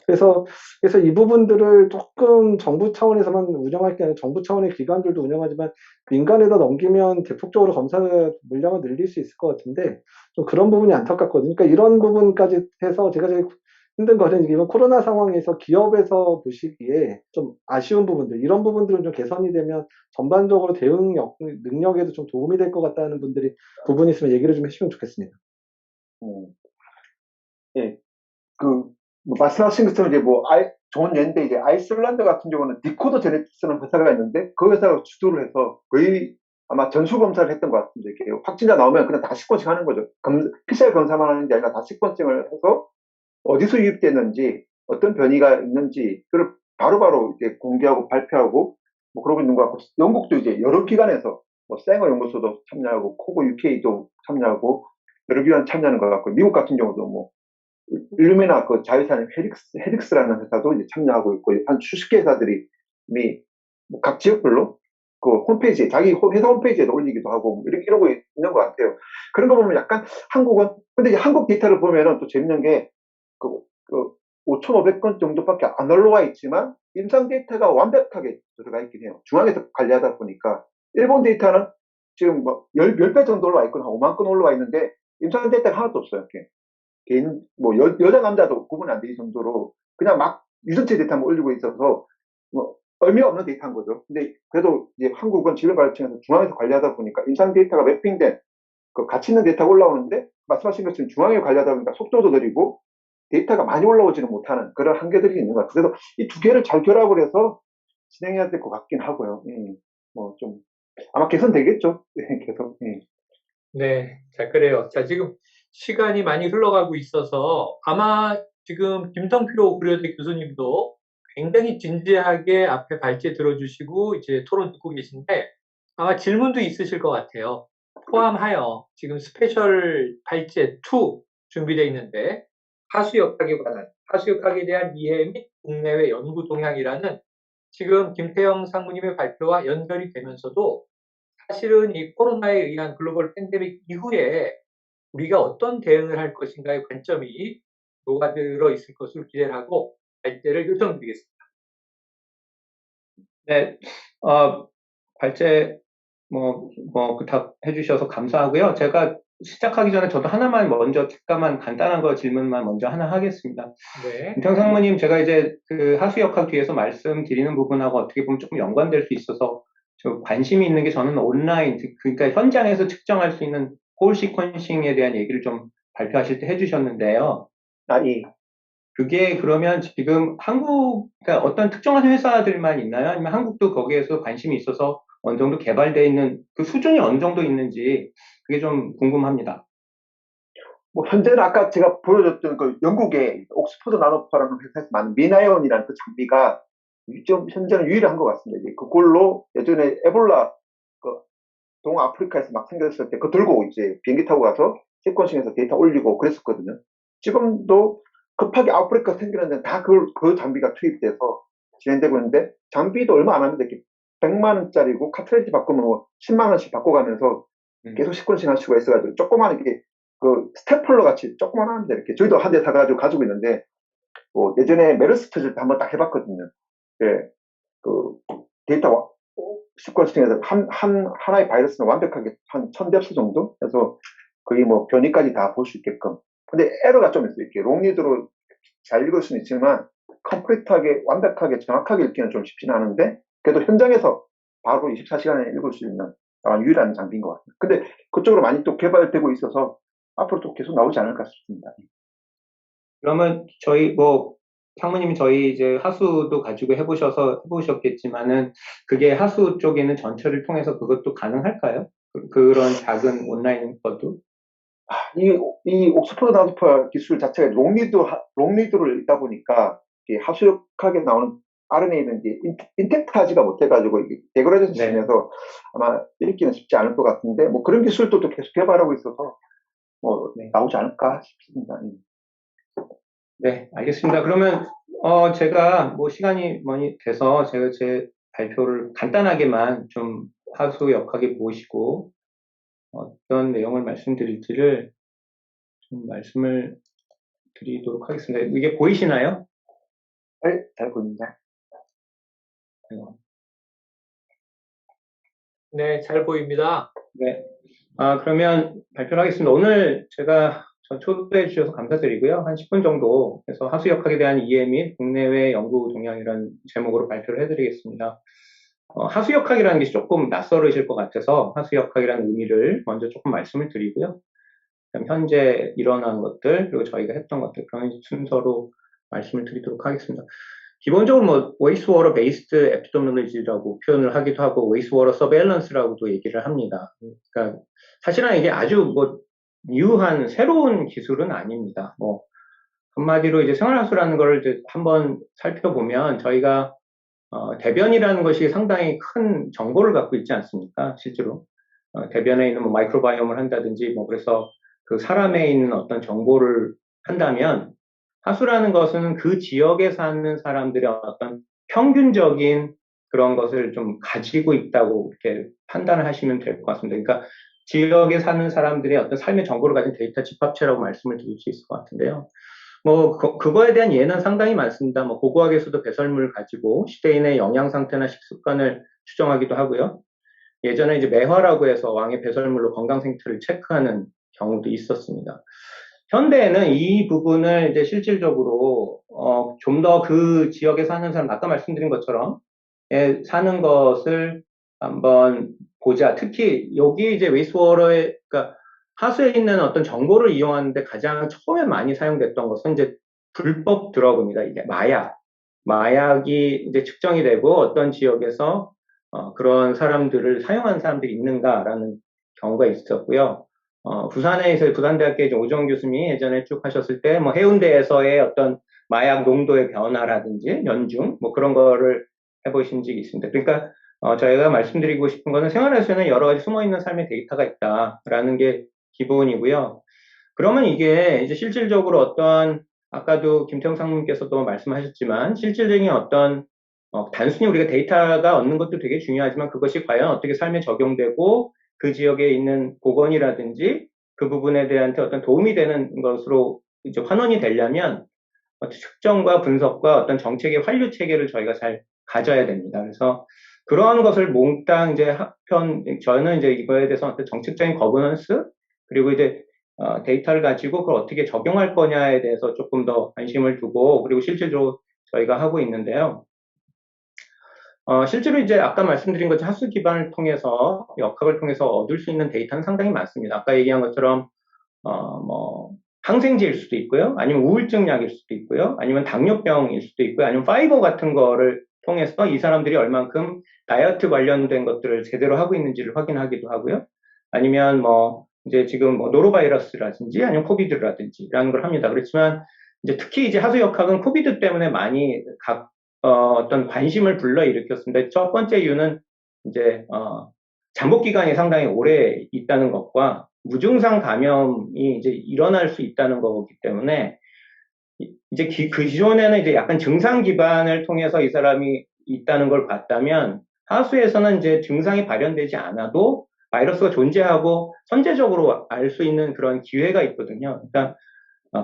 S8: 그래서 이 부분들을 조금 정부 차원에서만 운영할 게 아니라 정부 차원의 기관들도 운영하지만 민간에다 넘기면 대폭적으로 검사 물량을 늘릴 수 있을 것 같은데 좀 그런 부분이 안타깝거든요. 그러니까 이런 부분까지 해서 제가 제일 힘든 거는 이번 코로나 상황에서 기업에서 보시기에 좀 아쉬운 부분들, 이런 부분들은 좀 개선이 되면 전반적으로 대응 능력에도 좀 도움이 될 것 같다는 부분이 있으면 얘기를 좀 해주시면 좋겠습니다.
S3: 예, 뭐 말씀하신 것처럼 이제 좋은 예인데 이제 아이슬란드 같은 경우는 디코더 제네틱스라는 회사가 있는데 그 회사가 주도를 해서 거의 아마 전수 검사를 했던 것 같은데 이게 확진자 나오면 그냥 다 시퀀싱 하는 거죠. PCR 검사만 하는 게 아니라 다 시퀀싱을 해서 어디서 유입됐는지 어떤 변이가 있는지 그걸 바로바로 이제 공개하고 발표하고 뭐 그러고 있는 것 같고 영국도 이제 여러 기관에서 뭐 생어 연구소도 참여하고 코고 UK도 참여하고 여러 기관 참여하는 것 같고 미국 같은 경우도 뭐 일루미나 그 자회사인 헤릭스라는 회사도 이제 참여하고 있고 한 수십 개 회사들이 이미 뭐각 지역별로 그 홈페이지에 자기 회사 홈페이지에도 올리기도 하고 뭐 이러고 있는 것 같아요. 그런 거 보면 약간 한국은 근데 이제 한국 데이터를 보면은 또 재밌는 게 그 5,500건 정도밖에 안 올라와 있지만 임상 데이터가 완벽하게 들어가 있긴 해요. 중앙에서 관리하다 보니까 일본 데이터는 지금 뭐 10배 정도 올라와 있거나 5만 건 올라와 있는데 임상 데이터가 하나도 없어요. 이렇게. 개인 뭐 여자 남자도 구분 안 될 정도로 그냥 막 유전체 데이터만 올리고 있어서 뭐 의미가 없는 데이터인 거죠. 근데 그래도 이제 한국은 질병관리청에서 중앙에서 관리하다 보니까 임상 데이터가 매핑된 그 가치 있는 데이터가 올라오는데 말씀하신 것처럼 중앙에 관리하다 보니까 속도도 느리고 데이터가 많이 올라오지는 못하는 그런 한계들이 있는 것 같아요. 그래서 이 두 개를 잘 결합을 해서 진행해야 될 것 같긴 하고요. 뭐 좀 아마 개선되겠죠. 계속.
S1: 네, 자, 그래요. 자, 지금 시간이 많이 흘러가고 있어서 아마 지금 김성필 구려대 교수님도 굉장히 진지하게 앞에 발제 들어주시고 이제 토론 듣고 계신데 아마 질문도 있으실 것 같아요. 포함하여 지금 스페셜 발제 2 준비되어 있는데 하수역학에 대한 이해 및 국내외 연구 동향이라는 지금 김태형 상무님의 발표와 연결이 되면서도 사실은 이 코로나에 의한 글로벌 팬데믹 이후에 우리가 어떤 대응을 할 것인가의 관점이 녹아들어 있을 것으로 기대를 하고 발제를 요청드리겠습니다.
S9: 네, 발제 부탁해 주셔서 감사하고요. 제가 시작하기 전에 저도 하나만 먼저 잠깐만 간단한 거 질문만 먼저 하나 하겠습니다.
S1: 네.
S9: 김태형 상무님, 제가 이제 그 하수역학 뒤에서 말씀드리는 부분하고 어떻게 보면 조금 연관될 수 있어서 좀 관심이 있는 게 저는 온라인, 그러니까 현장에서 측정할 수 있는 홀 시퀀싱에 대한 얘기를 좀 발표하실 때 해주셨는데요. 그게 그러면 지금 그러니까 어떤 특정한 회사들만 있나요? 아니면 한국도 거기에서 관심이 있어서 어느 정도 개발되어 있는 그 수준이 어느 정도 있는지 그게 좀 궁금합니다.
S3: 뭐 현재는 아까 제가 보여줬던 그 영국의 옥스퍼드 나노파라는 회사에서 만든 미나이온이라는 그 장비가 좀 현재는 유일한 것 같습니다. 이제 그걸로 예전에 에볼라 그 동아프리카에서 막 생겼을 때 그거 들고 이제 비행기 타고 가서 시퀀싱해서 데이터 올리고 그랬었거든요. 지금도 급하게 아웃브레이크가 생기는데 다 그 장비가 투입돼서 진행되고 있는데 장비도 얼마 안 하는데 이렇게 100만 원짜리고 카트리지 바꾸면 뭐 10만 원씩 바꿔가면서 계속 시퀀싱 할 수가 있어가지고 조그만 이렇게 그 스테플러 같이 조그만한데 이렇게 저희도 한 대 사가지고 가지고 있는데 뭐 예전에 메르스 터질 때 한번 딱 해봤거든요. 예, 그 데이터 시퀀싱에서 하나의 바이러스는 완벽하게 한 1000뎁스 정도 해서 거의 뭐 변이까지 다 볼 수 있게끔. 근데 에러가 좀 있어요. 이렇게 롱리드로 잘 읽을 수는 있지만 컴플리트하게, 완벽하게, 정확하게 읽기는 좀 쉽지는 않은데, 그래도 현장에서 바로 24시간에 읽을 수 있는 유일한 장비인 것 같아요. 근데 그쪽으로 많이 또 개발되고 있어서 앞으로 또 계속 나오지 않을까 싶습니다.
S9: 그러면 저희 상무님이 저희 이제 하수도 가지고 해보셨겠지만은 그게 하수 쪽에 있는 전철을 통해서 그것도 가능할까요? 그런 작은 온라인 것도?
S3: 이 옥스퍼드 나노파 기술 자체가 롱리드를 읽다 보니까 하수역하게 나오는 RNA는 이제 인텍트하지가 못해가지고 이게 데그레이션
S9: 네.
S3: 시면서 아마 읽기는 쉽지 않을 것 같은데 뭐 그런 기술도 또 계속 개발하고 있어서 뭐
S9: 네.
S3: 나오지 않을까 싶습니다.
S9: 네, 알겠습니다. 그러면 제가 시간이 많이 돼서 제가 제 발표를 간단하게만 좀 하수역학에 보시고 어떤 내용을 말씀드릴지를 좀 말씀을 드리도록 하겠습니다. 이게 보이시나요?
S3: 네, 잘 보입니다.
S1: 네, 잘 보입니다.
S9: 네. 그러면 발표를 하겠습니다. 오늘 제가 초대해 주셔서 감사드리고요. 한 10분 정도 해서 하수역학에 대한 이해 및 국내외 연구 동향이라는 제목으로 발표를 해드리겠습니다. 하수역학이라는 게 조금 낯설으실 것 같아서 하수역학이라는 의미를 먼저 조금 말씀을 드리고요. 현재 일어난 것들, 그리고 저희가 했던 것들, 그런 순서로 말씀을 드리도록 하겠습니다. 기본적으로 wastewater based epidemiology라고 표현을 하기도 하고 wastewater surveillance라고도 얘기를 합니다. 그러니까 사실은 이게 아주 유한 새로운 기술은 아닙니다. 한마디로 이제 생활하수라는 걸 이제 한번 살펴보면 저희가 대변이라는 것이 상당히 큰 정보를 갖고 있지 않습니까? 실제로 대변에 있는 마이크로바이옴을 한다든지 그래서 그 사람에 있는 어떤 정보를 한다면 하수라는 것은 그 지역에 사는 사람들의 어떤 평균적인 그런 것을 좀 가지고 있다고 이렇게 판단을 하시면 될 것 같습니다. 그러니까 지역에 사는 사람들의 어떤 삶의 정보를 가진 데이터 집합체라고 말씀을 드릴 수 있을 것 같은데요. 그거에 대한 예는 상당히 많습니다. 고고학에서도 배설물을 가지고 시대인의 영양 상태나 식습관을 추정하기도 하고요. 예전에 이제 매화라고 해서 왕의 배설물로 건강 상태를 체크하는 경우도 있었습니다. 현대에는 이 부분을 이제 실질적으로 좀 더 그 지역에 사는 사람, 아까 말씀드린 것처럼 사는 것을 한번 보자. 특히 여기 이제 웨이스워터에, 그러니까 하수에 있는 어떤 정보를 이용하는데 가장 처음에 많이 사용됐던 것은 이제 불법 드러그입니다. 이게 마약이 이제 측정이 되고 어떤 지역에서 그런 사람들을 사용하는 사람들이 있는가라는 경우가 있었고요. 부산에서 부산대학교의 오정 교수님이 예전에 쭉 하셨을 때 해운대에서의 어떤 마약 농도의 변화라든지 연중 그런 거를 해보신 적이 있습니다. 그러니까 저희가 말씀드리고 싶은 거는 생활하수에는 여러 가지 숨어있는 삶의 데이터가 있다라는 게 기본이고요. 그러면 이게 이제 실질적으로 어떠한 아까도 김태형 상무님께서도 말씀하셨지만 실질적인 어떤 단순히 우리가 데이터가 얻는 것도 되게 중요하지만 그것이 과연 어떻게 삶에 적용되고 그 지역에 있는 보건이라든지 그 부분에 대한 어떤 도움이 되는 것으로 이제 환원이 되려면 측정과 분석과 어떤 정책의 환류 체계를 저희가 잘 가져야 됩니다. 그래서 그러한 것을 몽땅 이제 저는 이제 이거에 대해서 어떤 정책적인 거버넌스 그리고 이제 데이터를 가지고 그걸 어떻게 적용할 거냐에 대해서 조금 더 관심을 두고 그리고 실질적으로 저희가 하고 있는데요. 실제로 이제 아까 말씀드린 것처럼 하수 기반을 통해서 역학을 통해서 얻을 수 있는 데이터는 상당히 많습니다. 아까 얘기한 것처럼 항생제일 수도 있고요, 아니면 우울증 약일 수도 있고요, 아니면 당뇨병일 수도 있고요, 아니면 파이버 같은 거를 통해서 이 사람들이 얼만큼 다이어트 관련된 것들을 제대로 하고 있는지를 확인하기도 하고요, 아니면 이제 지금 노로바이러스라든지 아니면 코비드라든지라는 걸 합니다. 그렇지만 이제 특히 이제 하수 역학은 코비드 때문에 많이 어떤 관심을 불러일으켰습니다. 첫 번째 이유는 이제 잠복 기간이 상당히 오래 있다는 것과 무증상 감염이 이제 일어날 수 있다는 거기 때문에 이제 그 기존에는 이제 약간 증상 기반을 통해서 이 사람이 있다는 걸 봤다면 하수에서는 이제 증상이 발현되지 않아도 바이러스가 존재하고 선제적으로 알 수 있는 그런 기회가 있거든요. 그러니까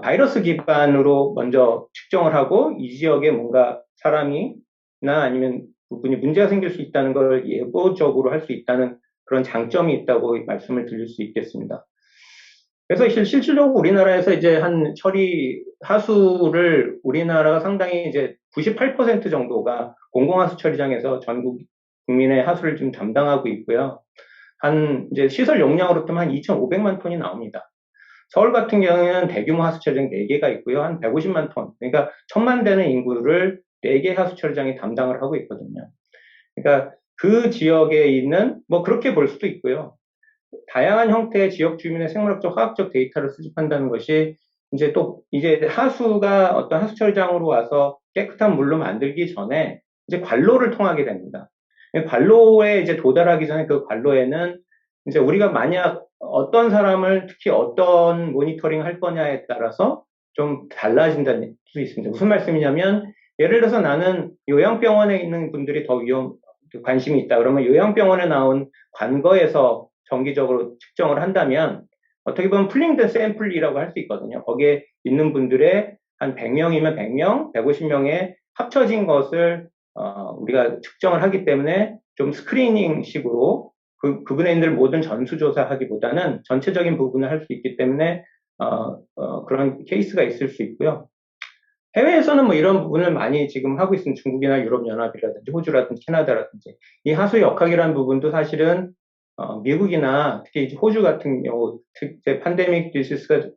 S9: 바이러스 기반으로 먼저 측정을 하고 이 지역에 뭔가 사람이나 아니면 부분이 문제가 생길 수 있다는 걸 예보적으로 할 수 있다는 그런 장점이 있다고 말씀을 드릴 수 있겠습니다. 그래서 실질적으로 우리나라에서 이제 한 처리 하수를 우리나라가 상당히 이제 98% 정도가 공공하수 처리장에서 전국 국민의 하수를 좀 담당하고 있고요. 한 이제 시설 용량으로 뜨면 한 2,500만 톤이 나옵니다. 서울 같은 경우에는 대규모 하수처리장 4개가 있고요. 한 150만 톤. 그러니까 1,000만 되는 인구를 4개 하수처리장이 담당을 하고 있거든요. 그러니까 그 지역에 있는, 뭐 그렇게 볼 수도 있고요. 다양한 형태의 지역 주민의 생물학적, 화학적 데이터를 수집한다는 것이 이제 또 이제 하수가 어떤 하수처리장으로 와서 깨끗한 물로 만들기 전에 이제 관로를 통하게 됩니다. 관로에 이제 도달하기 전에 그 관로에는 이제 우리가 만약 어떤 사람을 특히 어떤 모니터링 할 거냐에 따라서 좀 달라진다는 수 있습니다. 무슨 말씀이냐면 예를 들어서 나는 요양병원에 있는 분들이 더 관심이 있다. 그러면 요양병원에 나온 관거에서 정기적으로 측정을 한다면 어떻게 보면 풀링된 샘플이라고 할 수 있거든요. 거기에 있는 분들의 한 100명이면 100명, 150명의 합쳐진 것을 우리가 측정을 하기 때문에 좀 스크리닝식으로 그분들 모든 전수조사하기보다는 전체적인 부분을 할 수 있기 때문에 그런 케이스가 있을 수 있고요. 해외에서는 뭐 이런 부분을 많이 지금 하고 있습니다. 중국이나 유럽연합이라든지 호주라든지 캐나다라든지 이 하수 역학이라는 부분도 사실은 미국이나 특히 호주 같은 경우 특히 팬데믹 디시스가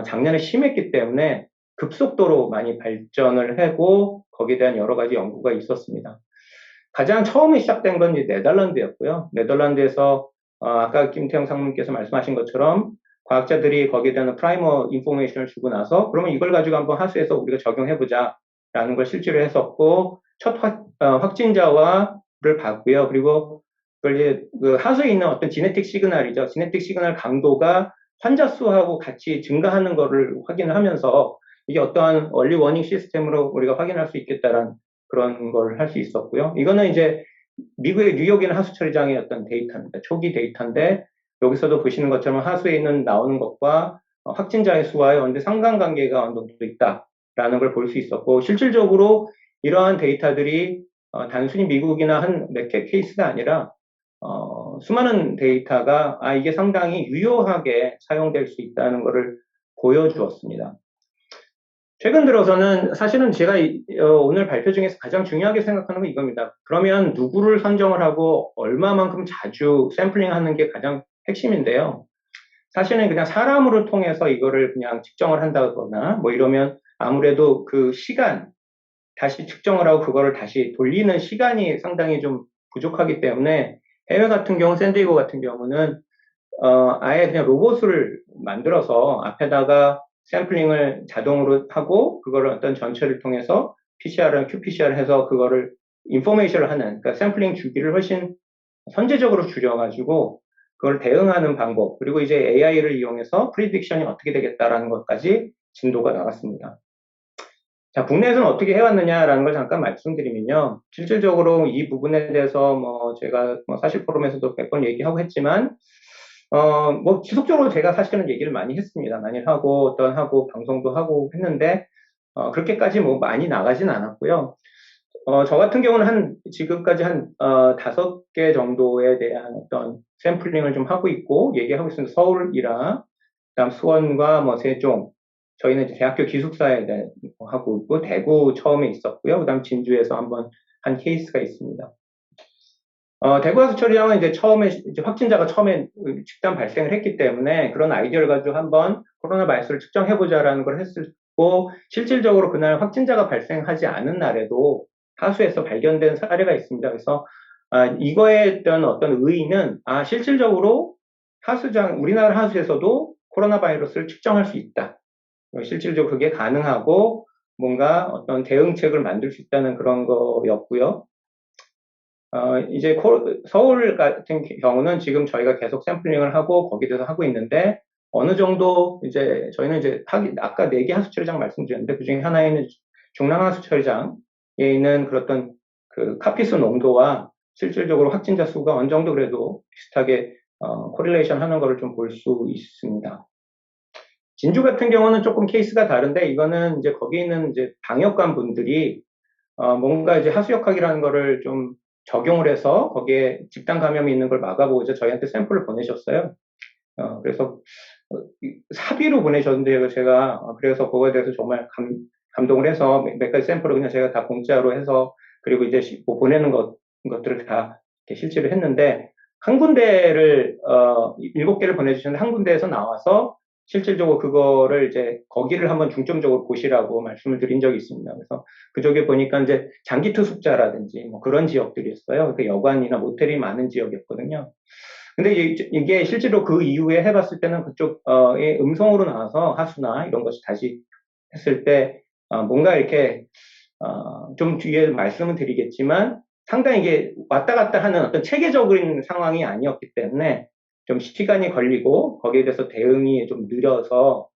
S9: 작년에 심했기 때문에 급속도로 많이 발전을 하고 거기에 대한 여러 가지 연구가 있었습니다. 가장 처음에 시작된 건 이제 네덜란드였고요. 네덜란드에서 아까 김태형 상무님께서 말씀하신 것처럼 과학자들이 거기에 대한 프라이머 인포메이션을 주고 나서 그러면 이걸 가지고 한번 하수에서 우리가 적용해보자 라는 걸 실제로 했었고 첫 확진자와를 봤고요. 그리고 그걸 이제 그 하수에 있는 어떤 지네틱 시그널이죠. 지네틱 시그널 강도가 환자 수하고 같이 증가하는 거를 확인하면서 이게 어떠한 얼리 워닝 시스템으로 우리가 확인할 수 있겠다라는 그런 걸 할 수 있었고요. 이거는 이제 미국의 뉴욕에 있는 하수 처리장의 어떤 데이터입니다. 초기 데이터인데 여기서도 보시는 것처럼 하수에 있는 나오는 것과 확진자의 수와의 어느 상관관계가 어느 정도 있다라는 걸 볼 수 있었고 실질적으로 이러한 데이터들이 단순히 미국이나 한 몇 개 케이스가 아니라 수많은 데이터가 이게 상당히 유효하게 사용될 수 있다는 것을 보여주었습니다. 최근 들어서는 사실은 제가 오늘 발표 중에서 가장 중요하게 생각하는 건 이겁니다. 그러면 누구를 선정을 하고 얼마만큼 자주 샘플링 하는 게 가장 핵심인데요. 사실은 그냥 사람으로 통해서 이거를 그냥 측정을 한다거나 뭐 이러면 아무래도 그 시간, 다시 측정을 하고 그거를 다시 돌리는 시간이 상당히 좀 부족하기 때문에 해외 같은 경우, 샌디에고 같은 경우는 아예 그냥 로봇을 만들어서 앞에다가 샘플링을 자동으로 하고 그거를 어떤 전처를 통해서 PCR, qPCR 해서 그거를 인포메이션을 하는, 그러니까 샘플링 주기를 훨씬 선제적으로 줄여가지고 그걸 대응하는 방법, 그리고 이제 AI를 이용해서 프리딕션이 어떻게 되겠다라는 것까지 진도가 나갔습니다. 자, 국내에서는 어떻게 해왔느냐라는 걸 잠깐 말씀드리면요. 실질적으로 이 부분에 대해서 뭐 제가 뭐 사실 포럼에서도 몇 번 얘기하고 했지만 뭐 지속적으로 제가 사실은 얘기를 많이 했습니다. 많이 하고 방송도 하고 했는데 그렇게까지 뭐 많이 나가진 않았고요. 저 같은 경우는 지금까지 한 5개 정도에 대한 어떤 샘플링을 좀 하고 있고 얘기하고 있습니다. 서울이랑 그다음 수원과 뭐 세종, 저희는 대학교 기숙사에 하고 있고 대구 처음에 있었고요. 그다음 진주에서 한번 한 케이스가 있습니다. 대구 하수처리장은 이제 처음에 이제 확진자가 처음에 집단 발생을 했기 때문에 그런 아이디어를 가지고 한번 코로나 바이러스를 측정해보자라는 걸 했고 실질적으로 그날 확진자가 발생하지 않은 날에도 하수에서 발견된 사례가 있습니다. 그래서 이거에 대한 어떤 의의는 실질적으로 우리나라 하수에서도 코로나 바이러스를 측정할 수 있다. 실질적으로 그게 가능하고 뭔가 어떤 대응책을 만들 수 있다는 그런 거였고요. 이제 서울 같은 경우는 지금 저희가 계속 샘플링을 하고 거기에 대해서 하고 있는데 어느 정도 이제 저희는 이제 아까 4개 하수처리장 말씀드렸는데 그중에 하나에는 중랑 하수처리장에 있는 그런 그 카피수 농도와 실질적으로 확진자 수가 어느 정도 그래도 비슷하게 코릴레이션 하는 거를 좀 볼 수 있습니다. 진주 같은 경우는 조금 케이스가 다른데 이거는 이제 거기 있는 이제 방역관 분들이 뭔가 이제 하수역학이라는 거를 좀 적용을 해서 거기에 집단 감염이 있는 걸 막아보고자 저희한테 샘플을 보내셨어요. 그래서 사비로 보내셨는데요. 제가 그래서 그거에 대해서 정말 감동을 해서 몇 가지 샘플을 그냥 제가 다 공짜로 해서 그리고 이제 뭐 보내는 것들을 다 이렇게 실시를 했는데 한 군데를 7개를 보내주셨는데 한 군데에서 나와서 실질적으로 그거를 이제 거기를 한번 중점적으로 보시라고 말씀을 드린 적이 있습니다. 그래서 그쪽에 보니까 이제 장기 투숙자라든지 뭐 그런 지역들이었어요. 그 여관이나 모텔이 많은 지역이었거든요. 근데 이게 실제로 그 이후에 해봤을 때는 그쪽의 음성으로 나와서 하수나 이런 것이 다시 했을 때 뭔가 이렇게 좀 뒤에 말씀을 드리겠지만 상당히 이게 왔다 갔다 하는 어떤 체계적인 상황이 아니었기 때문에 좀 시간이 걸리고 거기에 대해서 대응이 좀 느려서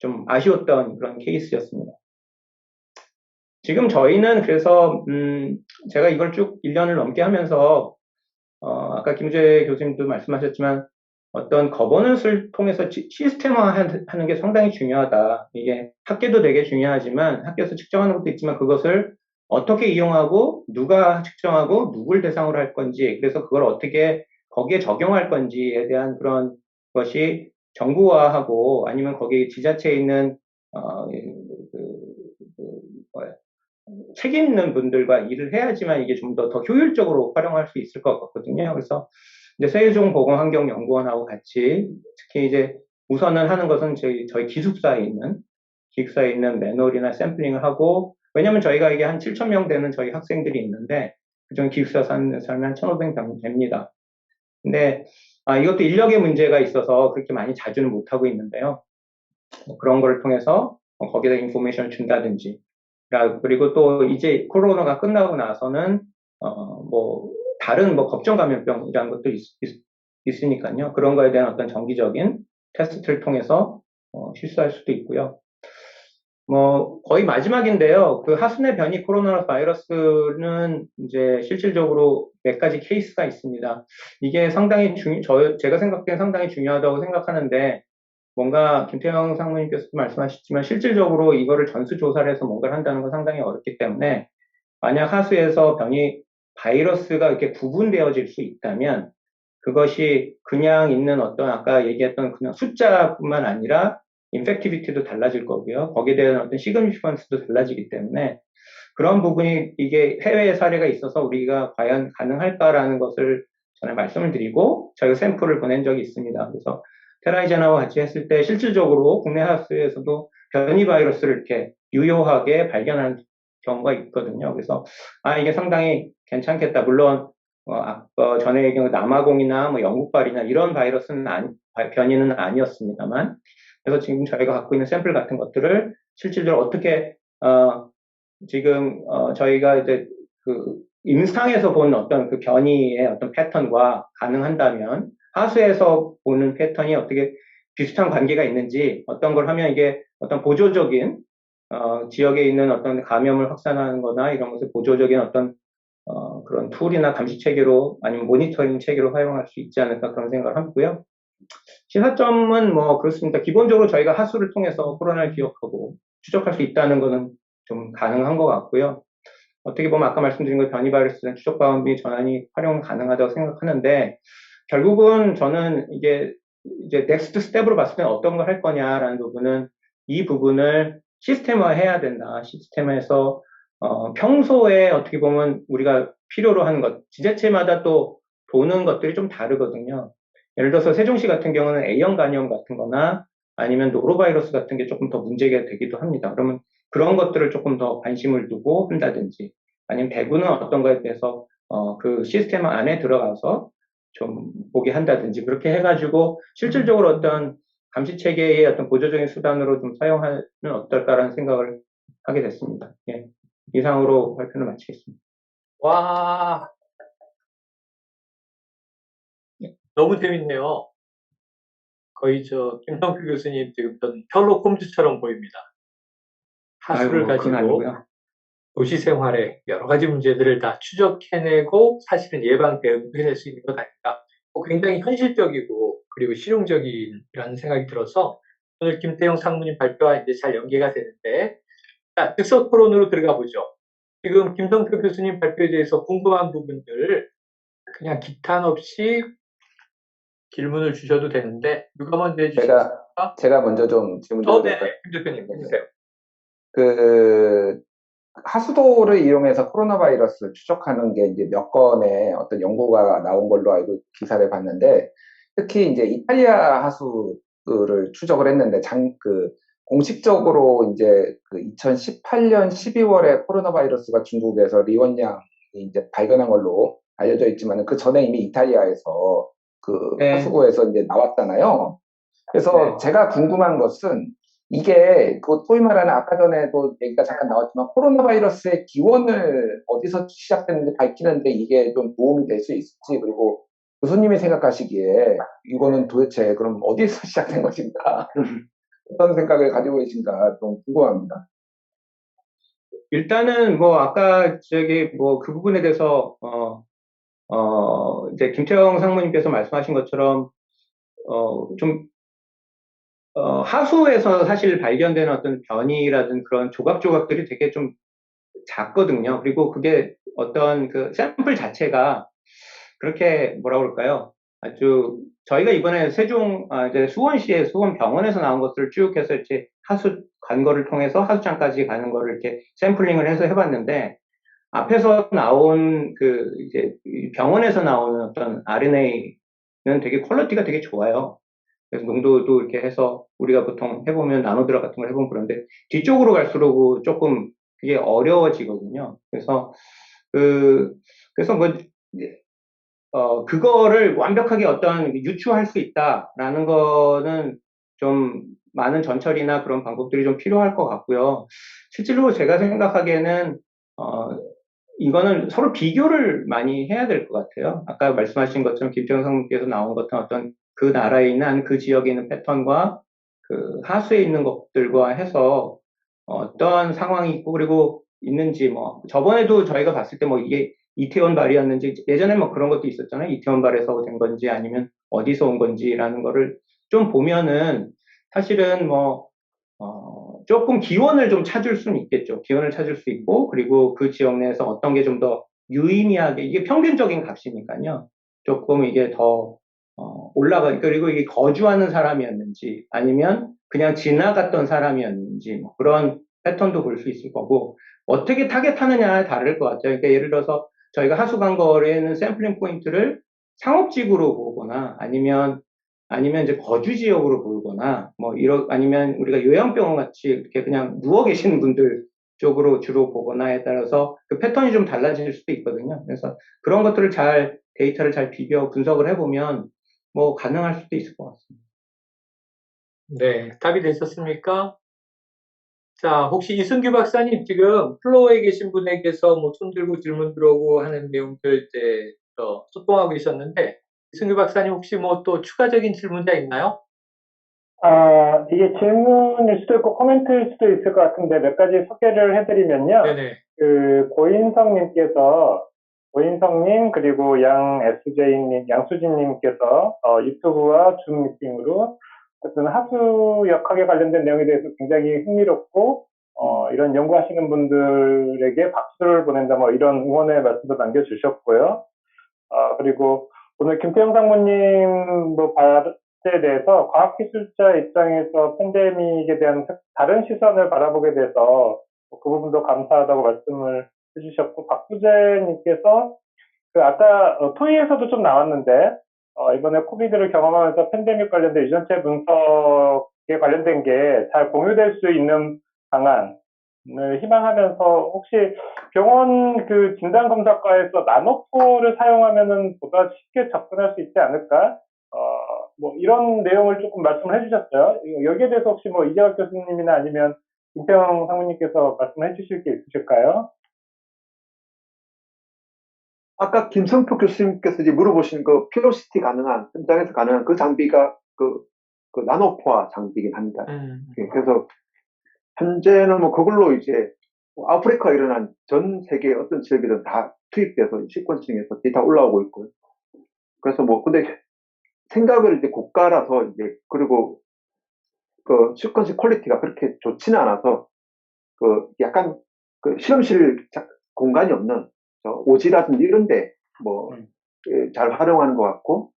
S9: 좀 아쉬웠던 그런 케이스였습니다. 지금 저희는 그래서 제가 이걸 쭉 1년을 넘게 하면서 아까 김우재 교수님도 말씀하셨지만 어떤 거버넌스를 통해서 시스템화하는 게 상당히 중요하다. 이게 학계도 되게 중요하지만 학교에서 측정하는 것도 있지만 그것을 어떻게 이용하고 누가 측정하고 누굴 대상으로 할 건지 그래서 그걸 어떻게 거기에 적용할 건지에 대한 그런 것이 정부화하고 아니면 거기 지자체에 있는 책 있는 분들과 일을 해야지만 이게 좀 더 효율적으로 활용할 수 있을 것 같거든요. 그래서 이제 세종보건환경연구원하고 같이 특히 이제 우선은 하는 것은 저희 기숙사에 있는 매뉴얼이나 샘플링을 하고 왜냐면 저희가 이게 한 7,000명 되는 저희 학생들이 있는데 그중 기숙사 사는 사람이 한 1,500명 됩니다. 근데 이것도 인력의 문제가 있어서 그렇게 많이 자주는 못하고 있는데요. 그런 거를 통해서 거기다 인포메이션을 준다든지 그리고 또 이제 코로나가 끝나고 나서는 뭐 다른 뭐 겁정 감염병이라는 것도 있으니까요. 그런 거에 대한 어떤 정기적인 테스트를 통해서 실수할 수도 있고요. 뭐 거의 마지막인데요. 그 하수내 변이 코로나 바이러스는 이제 실질적으로 몇 가지 케이스가 있습니다. 이게 상당히 제가 생각하기엔 상당히 중요하다고 생각하는데 뭔가 김태형 상무님께서도 말씀하셨지만 실질적으로 이거를 전수조사를 해서 뭔가를 한다는 건 상당히 어렵기 때문에 만약 하수에서 변이 바이러스가 이렇게 구분되어질 수 있다면 그것이 그냥 있는 어떤 아까 얘기했던 그냥 숫자뿐만 아니라 인펙티비티도 달라질 거고요. 거기에 대한 어떤 시그니피컨스도 달라지기 때문에 그런 부분이 이게 해외 사례가 있어서 우리가 과연 가능할까라는 것을 전에 말씀을 드리고 저희가 샘플을 보낸 적이 있습니다. 그래서 테라이젠하고 같이 했을 때 실질적으로 국내 하수에서도 변이 바이러스를 이렇게 유효하게 발견하는 경우가 있거든요. 그래서 이게 상당히 괜찮겠다. 물론 전에 얘기한 남아공이나 뭐 영국발이나 이런 바이러스는 변이는 아니었습니다만 그래서 지금 저희가 갖고 있는 샘플 같은 것들을 실질적으로 어떻게 지금 저희가 이제 그 임상에서 본 어떤 그 변이의 어떤 패턴과 가능한다면 하수에서 보는 패턴이 어떻게 비슷한 관계가 있는지 어떤 걸 하면 이게 어떤 보조적인 지역에 있는 어떤 감염을 확산하는 거나 이런 것을 보조적인 어떤 그런 툴이나 감시 체계로 아니면 모니터링 체계로 활용할 수 있지 않을까 그런 생각을 하고요. 시사점은 뭐 그렇습니다. 기본적으로 저희가 하수를 통해서 코로나를 기억하고 추적할 수 있다는 것은 좀 가능한 것 같고요. 어떻게 보면 아까 말씀드린 것 변이 바이러스는 추적 방법이 전환이 활용 가능하다고 생각하는데 결국은 저는 이제 넥스트 스텝으로 봤을 때는 어떤 걸 할 거냐라는 부분은 이 부분을 시스템화해야 된다. 시스템화해서 평소에 어떻게 보면 우리가 필요로 하는 것, 지자체마다 또 보는 것들이 좀 다르거든요. 예를 들어서 세종시 같은 경우는 A형 간염 같은 거나 아니면 노로바이러스 같은 게 조금 더 문제가 되기도 합니다. 그러면 그런 것들을 조금 더 관심을 두고 한다든지 아니면 대구는 어떤 거에 대해서 그 시스템 안에 들어가서 좀 보게 한다든지 그렇게 해가지고 실질적으로 어떤 감시 체계의 어떤 보조적인 수단으로 좀 사용하면 어떨까라는 생각을 하게 됐습니다. 예. 이상으로 발표를 마치겠습니다.
S1: 와, 너무 재밌네요. 거의 김성표 교수님 지금 전 셜록 홈즈처럼 보입니다. 하수를 가지고 도시 생활의 여러 가지 문제들을 다 추적해내고 사실은 예방 대응도 해낼 수 있는 것 아닌가. 굉장히 현실적이고 그리고 실용적이라는 생각이 들어서 오늘 김태형 상무님 발표와 이제 잘 연계가 되는데 자, 즉석 토론으로 들어가 보죠. 지금 김성표 교수님 발표에 대해서 궁금한 부분들 그냥 기탄 없이 질문을 주셔도 되는데 누가 먼저 해주실까요?
S4: 제가
S1: 있을까?
S4: 제가 먼저 좀 질문 드릴까요?
S1: 네, 김 대표님 해주세요.
S4: 그 하수도를 이용해서 코로나 바이러스를 추적하는 게 이제 몇 건의 어떤 연구가 나온 걸로 알고 기사를 봤는데, 특히 이제 이탈리아 하수를 추적을 했는데, 공식적으로 이제 그 2018년 12월에 코로나 바이러스가 중국에서 리원양이 이제 발견한 걸로 알려져 있지만, 그 전에 이미 이탈리아에서 그
S9: 네.
S4: 하수구에서 이제 나왔잖아요. 그래서
S9: 네.
S4: 제가 궁금한 것은, 이게 소위 말하는, 아까 전에도 얘기가 잠깐 나왔지만 코로나 바이러스의 기원을 어디서 시작됐는지 밝히는데 이게 좀 도움이 될 수 있을지, 그리고 교수님이 생각하시기에 이거는 도대체 그럼 어디서 시작된 것인가, 어떤 생각을 가지고 계신가 좀 궁금합니다.
S9: 일단은 뭐 아까 뭐 그 부분에 대해서 이제 김태형 상무님께서 말씀하신 것처럼 좀 하수에서 사실 발견되는 어떤 변이라든 그런 조각조각들이 되게 좀 작거든요. 그리고 그게 어떤 그 샘플 자체가 그렇게 뭐라 그럴까요? 아주 저희가 이번에 이제 수원시의 수원병원에서 나온 것들을 쭉 해서 이렇게 하수 관거를 통해서 하수장까지 가는 거를 이렇게 샘플링을 해서 해봤는데, 앞에서 나온 이제 병원에서 나오는 어떤 RNA는 되게 퀄리티가 되게 좋아요. 그래서 농도도 이렇게 해서 우리가 보통 해보면 나노드라 같은 걸 해보면 그런데, 뒤쪽으로 갈수록 조금 그게 어려워지거든요. 그래서 뭐 그거를 완벽하게 유추할 수 있다라는 거는 좀 많은 전철이나 그런 방법들이 좀 필요할 것 같고요. 실제로 제가 생각하기에는 이거는 서로 비교를 많이 해야 될 것 같아요. 아까 말씀하신 것처럼 김태형 상무께서 나온 것처럼 어떤 그 나라에 있는 그 지역에 있는 패턴과 그 하수에 있는 것들과 해서 어떤 상황이 있고 그리고 있는지, 뭐 저번에도 저희가 봤을 때 뭐 이게 이태원 발이었는지, 예전에 뭐 그런 것도 있었잖아요. 이태원 발에서 된 건지 아니면 어디서 온 건지라는 거를 좀 보면은 사실은 뭐 조금 기원을 좀 찾을 수는 있겠죠. 기원을 찾을 수 있고, 그리고 그 지역 내에서 어떤 게 좀 더 유의미하게, 이게 평균적인 값이니까요. 조금 이게 더 그리고 이게 거주하는 사람이었는지 아니면 그냥 지나갔던 사람이었는지, 뭐 그런 패턴도 볼 수 있을 거고, 어떻게 타겟하느냐에 다를 것 같아요. 그러니까 예를 들어서 저희가 하수관거래는 샘플링 포인트를 상업지구로 보거나 아니면 이제 거주 지역으로 보거나 아니면 우리가 요양병원 같이 이렇게 그냥 누워 계시는 분들 쪽으로 주로 보거나에 따라서 그 패턴이 좀 달라질 수도 있거든요. 그래서 그런 것들을 데이터를 잘 비교 분석을 해보면 뭐 가능할 수도 있을 것 같습니다.
S1: 네, 답이 되셨습니까? 자, 혹시 이승규 박사님 지금 플로어에 계신 분에게서 뭐 손 들고 질문 들어오고 하는 내용들 이제 소통하고 계셨는데, 이승규 박사님 혹시 뭐 또 추가적인 질문자 있나요?
S2: 이게 질문일 수도 있고 코멘트일 수도 있을 것 같은데 몇 가지 소개를 해드리면요.
S1: 네네.
S2: 고인성님 그리고 양수진님께서 유튜브와 줌 미팅으로 어떤 하수역학에 관련된 내용에 대해서 굉장히 흥미롭고 이런 연구하시는 분들에게 박수를 보낸다, 뭐 이런 응원의 말씀도 남겨주셨고요. 그리고 오늘 김태형 상무님 발제에 대해서 과학기술자 입장에서 팬데믹에 대한 다른 시선을 바라보게 돼서 그 부분도 감사하다고 말씀을 해주셨고, 박수재님께서 아까 토의에서도 좀 나왔는데 이번에 코비드를 경험하면서 팬데믹 관련된 유전체 분석에 관련된 게 잘 공유될 수 있는 방안을 희망하면서, 혹시 병원 진단검사과에서 나노코를 사용하면은 보다 쉽게 접근할 수 있지 않을까? 뭐 이런 내용을 조금 말씀을 해주셨어요. 여기에 대해서 혹시 뭐 이재학 교수님이나 아니면 김태형 상무님께서 말씀해 주실 게 있으실까요?
S3: 아까 김성표 교수님께서 이제 물어보신 그 퓨러시티 가능한, 현장에서 가능한 그 장비가 그 나노포화 장비이긴 합니다. 그래서 현재는 뭐 그걸로 이제 아프리카가 일어난 전 세계 어떤 지역이든 다 투입돼서 시퀀싱에서 데이터 올라오고 있고요. 그래서 뭐 근데 생각을 이제 고가라서 이제, 그리고 그 시퀀싱 퀄리티가 그렇게 좋지는 않아서 약간 실험실 공간이 없는 오지라든지 이런데 뭐 잘 활용하는 것 같고,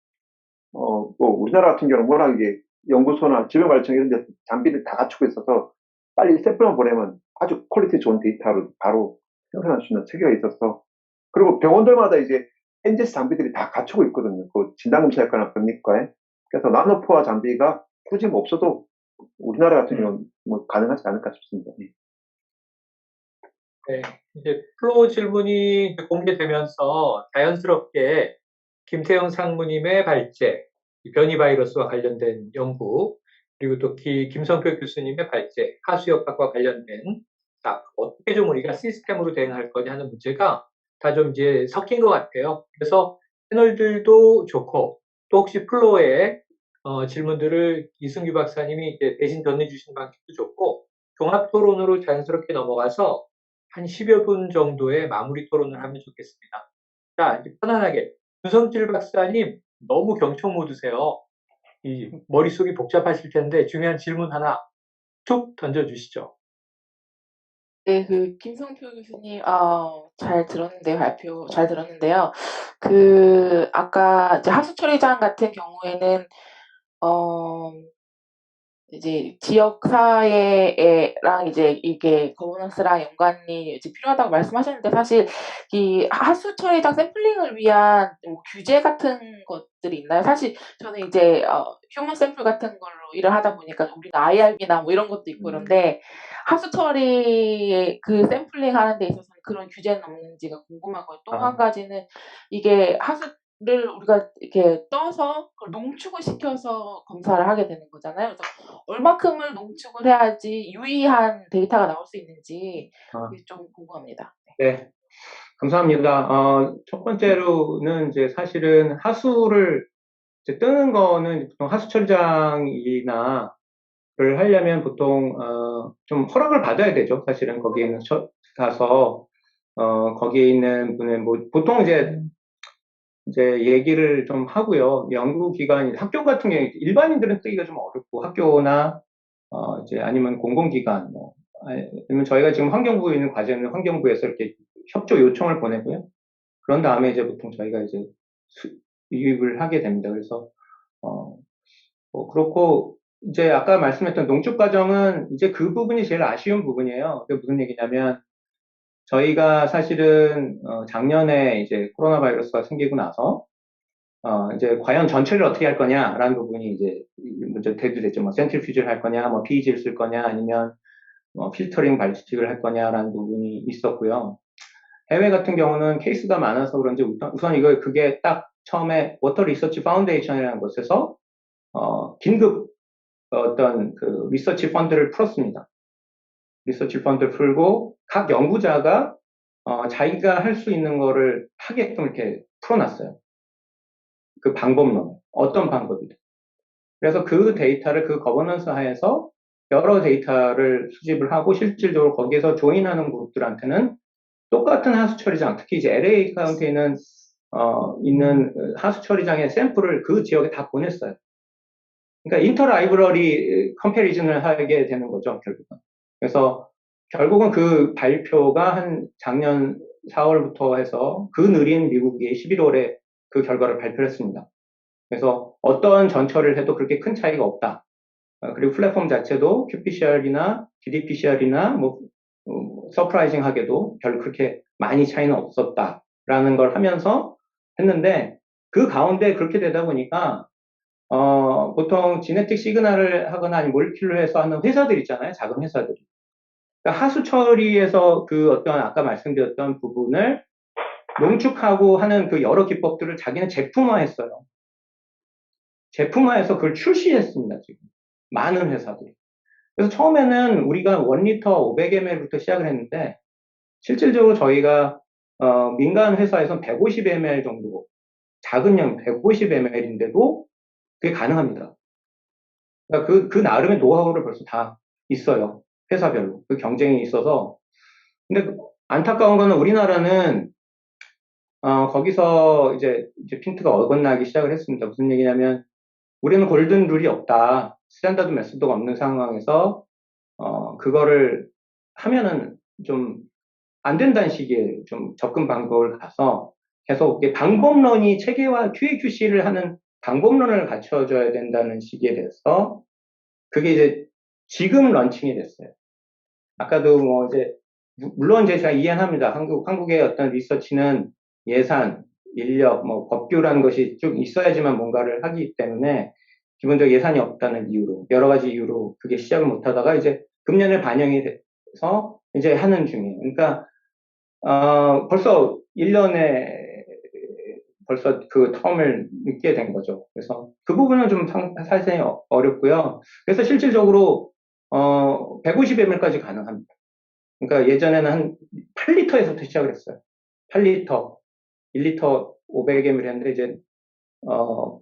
S3: 뭐 우리나라 같은 경우는 워낙 이게 연구소나 질병관리청 이런 데 장비를 다 갖추고 있어서 빨리 샘플만 보내면 아주 퀄리티 좋은 데이터로 바로 생산할 수 있는 체계가 있어서 그리고 병원들마다 이제 NGS 장비들이 다 갖추고 있거든요. 그 진단검사학과나 병리과에. 그래서 나노포화 장비가 굳이 뭐 없어도 우리나라 같은 경우는 뭐 가능하지 않을까 싶습니다. 예.
S1: 네, 이제 플로우 질문이 이제 공개되면서 자연스럽게 김태형 상무님의 발제, 이 변이 바이러스와 관련된 연구, 그리고 또 김성표 교수님의 발제, 하수역학과 관련된 자, 어떻게 좀 우리가 시스템으로 대응할 거냐 하는 문제가 다 좀 이제 섞인 것 같아요. 그래서 패널들도 좋고 또 혹시 플로우의 질문들을 이승규 박사님이 이제 대신 전해주신 방식도 좋고 종합 토론으로 자연스럽게 넘어가서 한 10여 분 정도의 마무리 토론을 하면 좋겠습니다. 자, 이제 편안하게. 유성길 박사님, 너무 경청 모드세요. 이 머릿속이 복잡하실 텐데 중요한 질문 하나 툭 던져주시죠.
S5: 네, 김성표 교수님, 잘 들었는데요, 발표 잘 들었는데요. 아까 이제 하수처리장 같은 경우에는, 이제 지역사회랑 이제 이게 거버넌스랑 연관이 이제 필요하다고 말씀하셨는데 사실 이 하수 처리장 샘플링을 위한 뭐 규제 같은 것들이 있나요? 사실 저는 이제 휴먼 샘플 같은 걸로 일을 하다 보니까 우리가 IRB나 뭐 이런 것도 있고 그런데 하수 처리 샘플링 하는 데 있어서는 그런 규제는 없는지가 궁금하고요. 또 한 가지는 이게 하수를 우리가 이렇게 떠서 그걸 농축을 시켜서 검사를 하게 되는 거잖아요. 그래서 얼마큼을 농축을 해야지 유의한 데이터가 나올 수 있는지 그게 좀 궁금합니다.
S9: 네, 감사합니다. 첫 번째로는 이제 사실은 하수를 이제 뜨는 거는 보통 하수처리장이나 를 하려면 보통 좀 허락을 받아야 되죠. 사실은 거기에는 가서 거기에 있는 분은 뭐 보통 이제 얘기를 좀 하고요. 연구기관, 학교 같은 경우에 일반인들은 뜨기가 좀 어렵고 학교나 이제 아니면 공공기관 뭐 아니면 저희가 지금 환경부에 있는 과제는 환경부에서 이렇게 협조 요청을 보내고요. 그런 다음에 이제 보통 저희가 이제 유입을 하게 됩니다. 그래서 뭐 그렇고 이제 아까 말씀했던 농축 과정은 이제 그 부분이 제일 아쉬운 부분이에요. 그게 무슨 얘기냐면 저희가 사실은 작년에 이제 코로나 바이러스가 생기고 나서 이제 과연 전체를 어떻게 할 거냐라는 부분이 이제 문제 대두됐죠. 뭐 센트리퓨즈를 할 거냐, 뭐 PEG를 쓸 거냐, 아니면 필터링 발식을 할 거냐라는 부분이 있었고요. 해외 같은 경우는 케이스가 많아서 그런지 우선 그게 딱 처음에 워터 리서치 파운데이션이라는 곳에서 긴급 어떤 리서치 펀드를 풀었습니다. 리서치 펀드를 풀고 각 연구자가 자기가 할 수 있는 거를 하게끔 이렇게 풀어놨어요. 그 방법론, 어떤 방법이든. 그래서 그 데이터를 그 거버넌스 하에서 여러 데이터를 수집을 하고 실질적으로 거기에서 조인하는 그룹들한테는 똑같은 하수 처리장, 특히 이제 LA 카운티에 있는 하수 처리장의 샘플을 그 지역에 다 보냈어요. 그러니까 인터 라이브러리 컴패리즌을 하게 되는 거죠, 결국은. 그래서 결국은 그 발표가 한 작년 4월부터 해서 그 느린 미국이 11월에 그 결과를 발표를 했습니다. 그래서 어떤 전처를 해도 그렇게 큰 차이가 없다. 그리고 플랫폼 자체도 qPCR이나 ddPCR이나 뭐 서프라이징하게도 별 그렇게 많이 차이는 없었다라는 걸 하면서 했는데 그 가운데 그렇게 되다 보니까 보통 지네틱 시그널을 하거나 아니면 몰킬로 해서 하는 회사들 있잖아요. 작은 회사들이. 그러니까 하수 처리에서 어떤 아까 말씀드렸던 부분을 농축하고 하는 그 여러 기법들을 자기는 제품화했어요. 제품화해서 그걸 출시했습니다, 지금. 많은 회사들이. 그래서 처음에는 우리가 1리터 500ml부터 시작을 했는데, 실질적으로 저희가, 민간 회사에선 150ml 정도, 작은 양 150ml인데도 그게 가능합니다. 그러니까 그 나름의 노하우를 벌써 다 있어요. 회사별로. 그 경쟁이 있어서. 근데 안타까운 거는 우리나라는, 거기서 이제 핀트가 어긋나기 시작을 했습니다. 무슨 얘기냐면, 우리는 골든 룰이 없다. 스탠다드 메소드가 없는 상황에서, 그거를 하면은 좀 안 된다는 식의 좀 접근 방법을 가서 계속 방법론이 체계화 QA, QC를 하는 방법론을 갖춰줘야 된다는 시기에 대해서 그게 이제 지금 런칭이 됐어요. 아까도 뭐 이제 물론 이제 제가 이해합니다. 한국의 어떤 리서치는 예산, 인력, 뭐 법규라는 것이 좀 있어야지만 뭔가를 하기 때문에 기본적 예산이 없다는 이유로 여러 가지 이유로 그게 시작을 못하다가 이제 금년에 반영이 돼서 이제 하는 중이에요. 그러니까 벌써 1년에 벌써 그 텀을 늦게 된 거죠. 그래서 그 부분은 좀 사실상 어렵고요. 그래서 실질적으로 150ml까지 가능합니다. 그러니까 예전에는 한 8리터에서부터 시작을 했어요. 8리터, 1리터 500ml 했는데 이제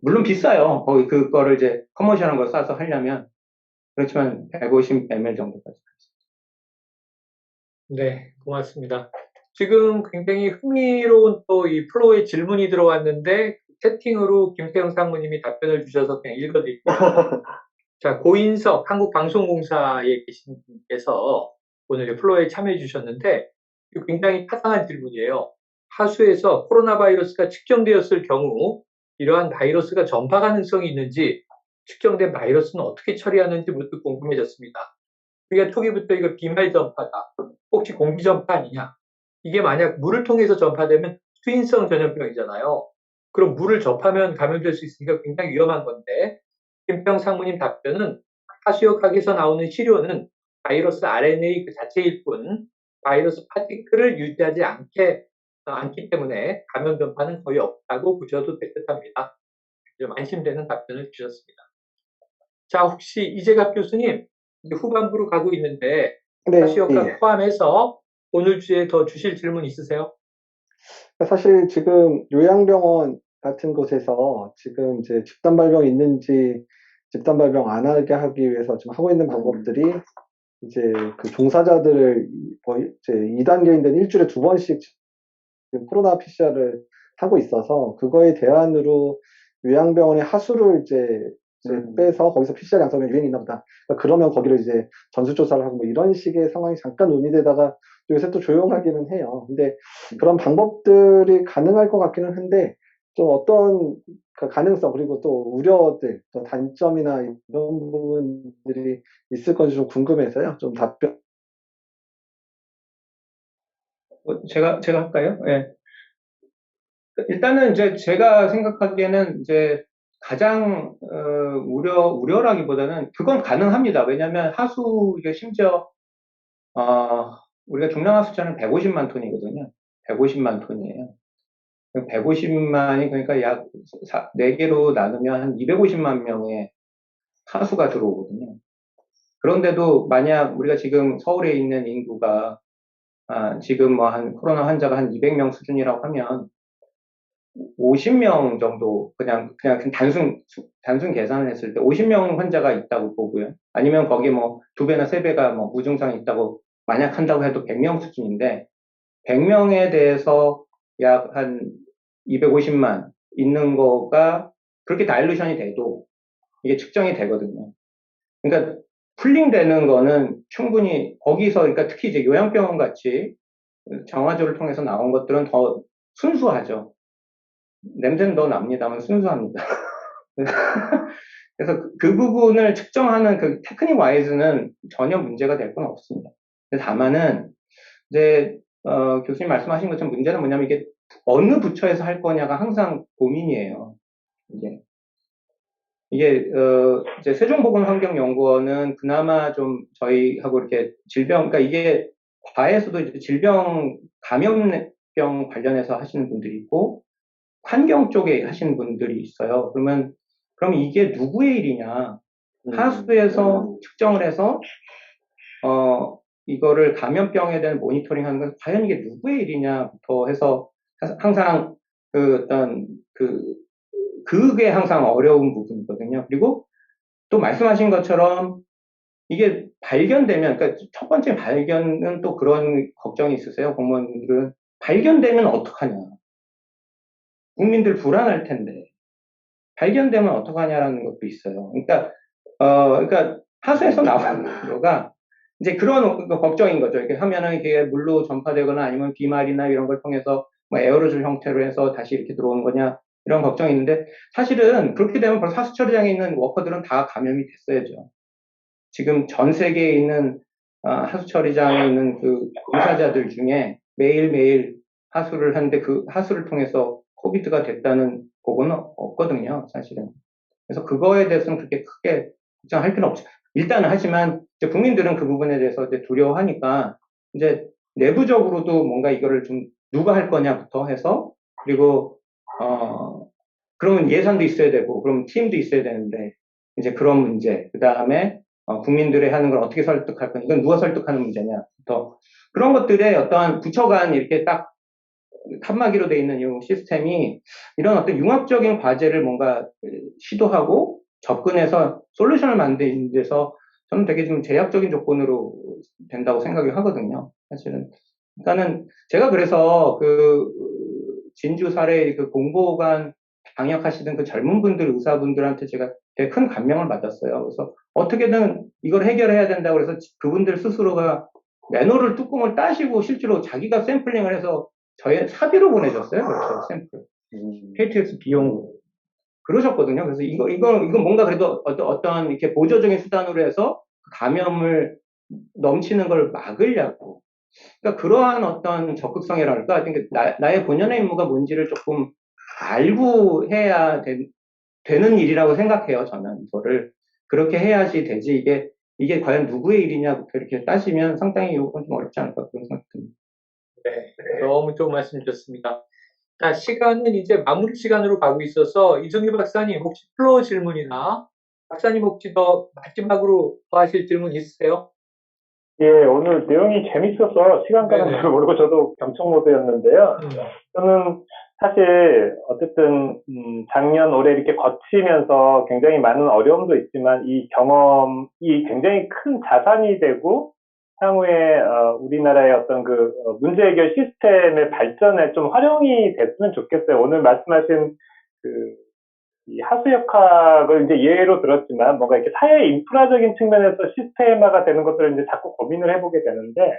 S9: 물론 비싸요. 거의 그거를 이제 커머셜한 걸 싸서 하려면 그렇지만 150ml 정도까지.
S1: 네, 고맙습니다. 지금 굉장히 흥미로운 또 이 플로우의 질문이 들어왔는데 채팅으로 김태형 상무님이 답변을 주셔서 그냥 읽어드릴게요. 자, 고인석 한국방송공사에 계신 분께서 오늘 플로우에 참여해 주셨는데 굉장히 타당한 질문이에요. 하수에서 코로나 바이러스가 측정되었을 경우 이러한 바이러스가 전파 가능성이 있는지 측정된 바이러스는 어떻게 처리하는지 묻고 궁금해졌습니다. 우리가 초기부터 이거 비말 전파다. 혹시 공기 전파 아니냐? 이게 만약 물을 통해서 전파되면 수인성 전염병이잖아요. 그럼 물을 접하면 감염될 수 있으니까 굉장히 위험한 건데 김평 상무님 답변은 하수역학에서 나오는 시료는 바이러스 RNA 그 자체일 뿐 바이러스 파티클을 유지하지 않기 때문에 감염 전파는 거의 없다고 보셔도 될 듯합니다. 좀 안심되는 답변을 주셨습니다. 자, 혹시 이재갑 교수님 이제 후반부로 가고 있는데
S8: 네,
S1: 하수역학 포함해서 오늘 주에 더 주실 질문 있으세요?
S8: 사실 지금 요양병원 같은 곳에서 지금 이제 집단 발병이 있는지 집단 발병 안 하게 하기 위해서 지금 하고 있는 방법들이 이제 그 종사자들을 거의 이제 2단계인데 일주일에 2번씩 지금 코로나 PCR을 하고 있어서 그거에 대안으로 요양병원의 하수를 이제 빼서 거기서 PCR 양성면 유행이 있나 보다. 그러면 거기를 이제 전수조사를 하고 뭐 이런 식의 상황이 잠깐 논의되다가 요새 또 조용하기는 해요. 근데 그런 방법들이 가능할 것 같기는 한데 좀 어떤 그 가능성 그리고 또 우려들, 또 단점이나 이런 부분들이 있을 건지 좀 궁금해서요. 좀 답변.
S9: 제가 할까요? 예. 일단은 이제 제가 생각하기에는 이제 가장 우려라기보다는 그건 가능합니다. 왜냐하면 하수 이게 심지어 우리가 중량하수자는 150만 톤이거든요. 150만 톤이에요. 150만이 그러니까 약 4개로 나누면 한 250만 명의 하수가 들어오거든요. 그런데도 만약 우리가 지금 서울에 있는 인구가 지금 뭐 한 코로나 환자가 한 200명 수준이라고 하면 50명 정도 그냥 단순 계산을 했을 때 50명 환자가 있다고 보고요. 아니면 거기에 뭐 2배나 3배가 뭐 무증상이 있다고 만약 한다고 해도 100명 수준인데 100명에 대해서 약 한 250만 있는 거가 그렇게 다일루션이 돼도 이게 측정이 되거든요. 그러니까 풀링되는 거는 충분히 거기서 그러니까 특히 이제 요양병원 같이 정화조를 통해서 나온 것들은 더 순수하죠. 냄새는 더 납니다만 순수합니다. 그래서 그 부분을 측정하는 그 테크닉 와이즈는 전혀 문제가 될 건 없습니다. 다만은 이제 교수님 말씀하신 것처럼 문제는 뭐냐면 이게 어느 부처에서 할 거냐가 항상 고민이에요. 이게 이제 세종보건환경연구원은 그나마 좀 저희하고 이렇게 그러니까 이게 과에서도 이제 감염병 관련해서 하시는 분들이 있고 환경 쪽에 하시는 분들이 있어요. 그럼 이게 누구의 일이냐? 하수에서 측정을 해서 이거를 감염병에 대한 모니터링 하는 건 과연 이게 누구의 일이냐부터 해서 항상 그게 항상 어려운 부분이거든요. 그리고 또 말씀하신 것처럼 이게 발견되면, 그러니까 첫 번째 발견은 또 그런 걱정이 있으세요. 공무원들은 발견되면 어떡하냐. 국민들 불안할 텐데 발견되면 어떡하냐라는 것도 있어요. 그러니까 하수에서 나오는 거가 이제 그런 걱정인 거죠. 이렇게 하면은 이게 물로 전파되거나 아니면 비말이나 이런 걸 통해서 뭐 에어로졸 형태로 해서 다시 이렇게 들어오는 거냐. 이런 걱정이 있는데 사실은 그렇게 되면 벌써 하수 처리장에 있는 워커들은 다 감염이 됐어야죠. 지금 전 세계에 있는 하수 처리장에 있는 그 봉사자들 중에 매일매일 하수를 하는데 그 하수를 통해서 코비드가 됐다는 보고는 없거든요, 사실은. 그래서 그거에 대해서는 그렇게 크게 걱정할 필요는 없죠. 일단은 하지만 이제 국민들은 그 부분에 대해서 이제 두려워하니까 이제 내부적으로도 뭔가 이거를 좀 누가 할 거냐부터 해서 그리고 그러면 예산도 있어야 되고 그럼 팀도 있어야 되는데 이제 그런 문제 그 다음에 국민들이 하는 걸 어떻게 설득할 거냐 이건 누가 설득하는 문제냐부터 그런 것들에 어떠한 부처 간 이렇게 딱 칸막이로 돼 있는 이 시스템이 이런 어떤 융합적인 과제를 뭔가 시도하고 접근해서 솔루션을 만드는 데서 저는 되게 좀 제약적인 조건으로 된다고 생각을 하거든요. 사실은. 그러니까는 제가 그래서 그 진주 사례 그 공보관 방역하시던 그 젊은 분들 의사분들한테 제가 되게 큰 감명을 받았어요. 그래서 어떻게든 이걸 해결해야 된다고 해서 그분들 스스로가 맨홀을 뚜껑을 따시고 실제로 자기가 샘플링을 해서 저희 사비로 보내줬어요. 그렇죠. 샘플. KTX 비용으로. 그러셨거든요. 그래서 이건 뭔가 그래도 어떤 이렇게 보조적인 수단으로 해서 감염을 넘치는 걸 막으려고. 그러니까 그러한 어떤 적극성이랄까. 그러니까 나의 본연의 임무가 뭔지를 조금 알고 해야 되는 일이라고 생각해요. 저는 이거를. 그렇게 해야지 되지. 이게 과연 누구의 일이냐부터 이렇게 따지면 상당히 이건 좀 어렵지 않을까 그런 생각이 듭니다.
S1: 네, 너무 좋은 말씀 주셨습니다. 자, 시간은 이제 마무리 시간으로 가고 있어서 이정희 박사님 혹시 플로어 질문이나 박사님 혹시 더 마지막으로 더 하실 질문 있으세요?
S2: 예, 오늘 내용이 재밌어서 시간 가는
S1: 네네.
S2: 줄 모르고 저도 경청 모드였는데요. 저는 사실 어쨌든 작년 올해 이렇게 거치면서 굉장히 많은 어려움도 있지만 이 경험이 굉장히 큰 자산이 되고 향후에 우리나라의 어떤 그 문제 해결 시스템의 발전에 좀 활용이 됐으면 좋겠어요. 오늘 말씀하신 그 이 하수역학을 이제 예로 들었지만 뭔가 이렇게 사회 인프라적인 측면에서 시스템화가 되는 것들을 이제 자꾸 고민을 해보게 되는데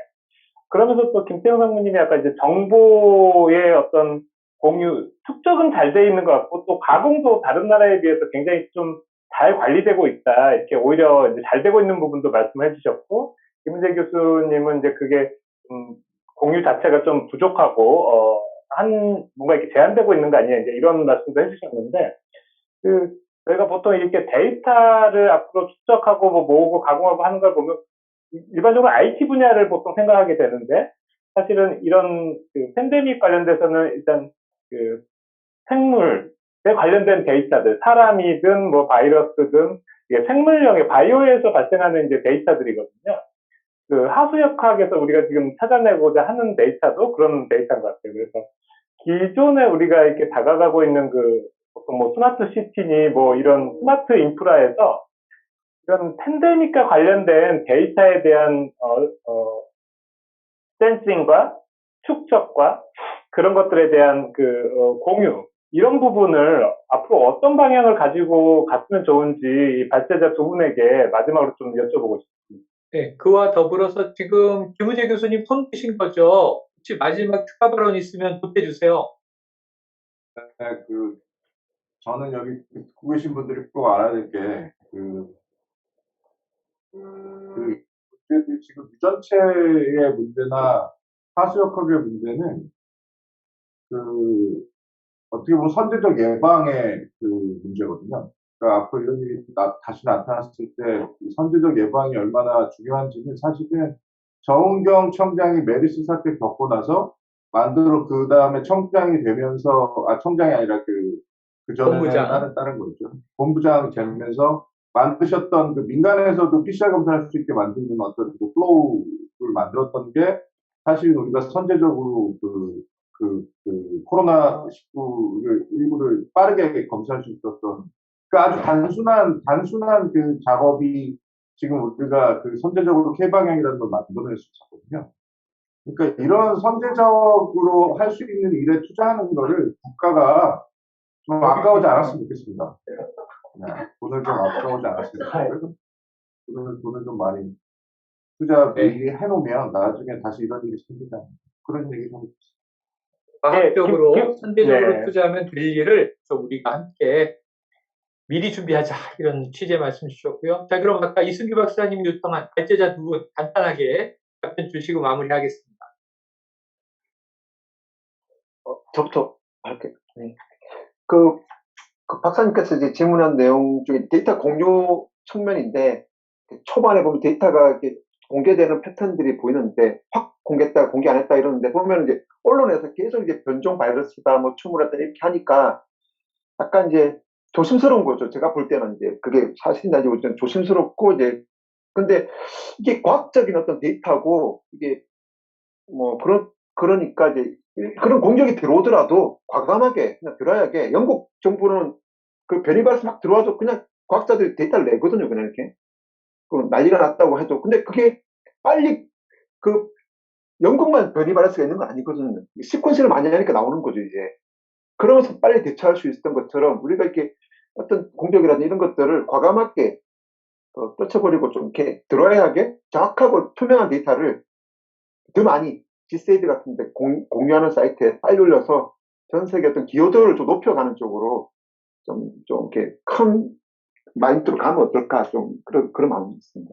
S2: 그러면서 또 김태형 상무님이 아까 이제 정보의 어떤 공유, 축적은 잘 돼 있는 것 같고 또 가공도 다른 나라에 비해서 굉장히 좀 잘 관리되고 있다. 이렇게 오히려 이제 잘 되고 있는 부분도 말씀해 주셨고 김은재 교수님은 이제 그게 공유 자체가 좀 부족하고 뭔가 이렇게 제한되고 있는 거 아니냐 이제 이런 말씀도 해주셨는데 저희가 보통 이렇게 데이터를 앞으로 축적하고 뭐 모으고 가공하고 하는 걸 보면 일반적으로 IT 분야를 보통 생각하게 되는데 사실은 이런 그 팬데믹 관련돼서는 일단 그 생물에 관련된 데이터들, 사람이든 뭐 바이러스든 이게 생물령의 바이오에서 발생하는 이제 데이터들이거든요. 그 하수역학에서 우리가 지금 찾아내고자 하는 데이터도 그런 데이터인 것 같아요. 그래서 기존에 우리가 이렇게 다가가고 있는 그 보통 뭐 스마트 시티니 뭐 이런 스마트 인프라에서 이런 팬데믹과 관련된 데이터에 대한 센싱과 축적과 그런 것들에 대한 그 공유 이런 부분을 앞으로 어떤 방향을 가지고 갔으면 좋은지 발제자 두 분에게 마지막으로 좀 여쭤보고 싶습니다.
S1: 네, 그와 더불어서 지금 김은재 교수님 손 드신 거죠? 혹시 마지막 추가 발언 있으면 보태주세요.
S7: 네, 저는 여기 듣고 계신 분들이 꼭 알아야 될 게, 지금 유전체의 문제나 하수역학의 문제는, 어떻게 보면 선제적 예방의 문제거든요. 그러니까 앞으로 이런 일이 다시 나타났을 때, 이 선제적 예방이 얼마나 중요한지는 사실은 정은경 청장이 메르스 사태 겪고 나서 그 다음에 청장이 되면서, 청장이 아니라 그 전에는
S1: 본부장.
S7: 다른 거죠. 본부장이 되면서 만드셨던 민간에서도 PCR 검사할 수 있게 만드는 어떤 플로우를 만들었던 게 사실 우리가 선제적으로 코로나19를 빠르게 검사할 수 있었던 아주 단순한 그 작업이 지금 우리가 선제적으로 K방향이라는 걸 만들어낼 수 있었거든요. 그러니까 이런 선제적으로 할 수 있는 일에 투자하는 거를 국가가 좀 아까우지 않았으면 좋겠습니다. 네, 돈을 좀 아까우지 않았으면 좋겠고요. 돈을 좀 많이 투자 미리 해놓으면 나중에 다시 이런 일이 생기지 않는 그런 얘기 좀
S1: 과학적으로, 선제적으로
S2: 네.
S1: 투자하면 될 일을 좀 우리가 함께 미리 준비하자. 이런 취지의 말씀 주셨고요. 자, 그럼 아까 이승규 박사님이 요청한 발제자 두 분 간단하게 답변 주시고 마무리하겠습니다.
S3: 저부터 할게요. 네. 그 박사님께서 이제 질문한 내용 중에 데이터 공유 측면인데, 초반에 보면 데이터가 이렇게 공개되는 패턴들이 보이는데, 확 공개했다, 공개 안 했다 이러는데, 보면 이제 언론에서 계속 이제 변종 바이러스다, 뭐 추물었다 이렇게 하니까 약간 이제 조심스러운 거죠. 제가 볼 때는 이제 그게 사실인지 아니고 좀 조심스럽고 이제, 근데 이게 과학적인 어떤 데이터고, 이게 뭐 그러니까 이제 그런 공격이 들어오더라도 과감하게 그냥 들어야게, 영국 정부는 그 변이 바이러스 막 들어와도 그냥 과학자들이 데이터를 내거든요. 그냥 이렇게. 그 난리가 났다고 해도. 근데 그게 빨리 그 영국만 변이 바이러스가 있는 건 아니거든요. 시퀀스를 많이 하니까 나오는 거죠, 이제. 그러면서 빨리 대처할 수 있었던 것처럼 우리가 이렇게 어떤 공격이라든지 이런 것들을 과감하게 떨쳐버리고 좀 이렇게 들어야 하게 정확하고 투명한 데이터를 더 많이 G세이드 같은 데 공유하는 사이트에 빨리 올려서 전 세계 어떤 기여도를 좀 높여가는 쪽으로 좀 이렇게 큰 마인드로 가면 어떨까, 좀 그런 마음이 있습니다.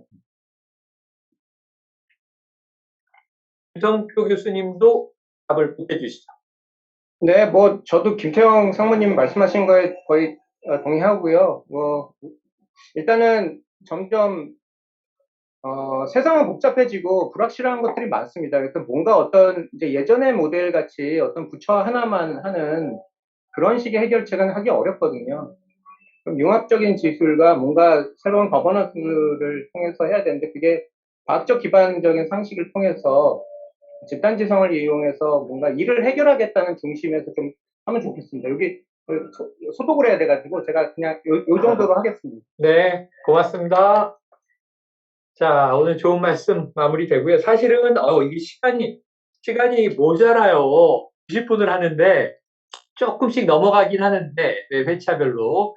S1: 유성표 교수님도 답을 보태주시죠.
S9: 네, 뭐 저도 김태형 상무님 말씀하신 거에 거의 동의하고요. 뭐 일단은 점점 세상은 복잡해지고 불확실한 것들이 많습니다. 그래서 뭔가 어떤 이제 예전의 모델 같이 어떤 부처 하나만 하는 그런 식의 해결책은 하기 어렵거든요. 그럼 융합적인 기술과 뭔가 새로운 거버넌스를 통해서 해야 되는데, 그게 과학적 기반적인 상식을 통해서 집단지성을 이용해서 뭔가 일을 해결하겠다는 중심에서 좀 하면 좋겠습니다. 여기 소독을 해야 돼가지고 제가 그냥 요 정도로 하겠습니다.
S1: 네, 고맙습니다. 자, 오늘 좋은 말씀 마무리되고요. 사실은 이게 시간이 모자라요. 90분을 하는데 조금씩 넘어가긴 하는데 회차별로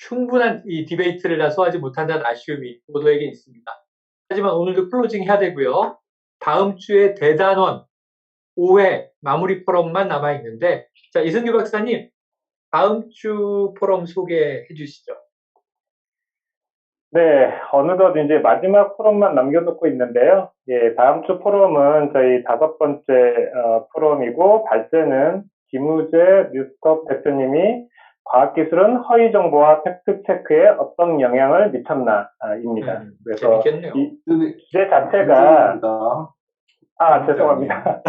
S1: 충분한 이 디베이트를 다 소화하지 못한다는 아쉬움이 모두에게 있습니다. 하지만 오늘도 클로징 해야 되고요. 다음 주에 대단원 5회 마무리 포럼만 남아있는데, 자, 이승규 박사님, 다음 주 포럼 소개해 주시죠.
S2: 네, 어느덧 이제 마지막 포럼만 남겨놓고 있는데요. 예, 다음 주 포럼은 저희 5번째 포럼이고, 발제는 김우재 뉴스톱 대표님이 과학기술은 허위 정보와 팩트체크에 어떤 영향을 미쳤나입니다. 그래서
S1: 재밌겠네요.
S2: 이 주제 자체가 죄송합니다. 죄송합니다.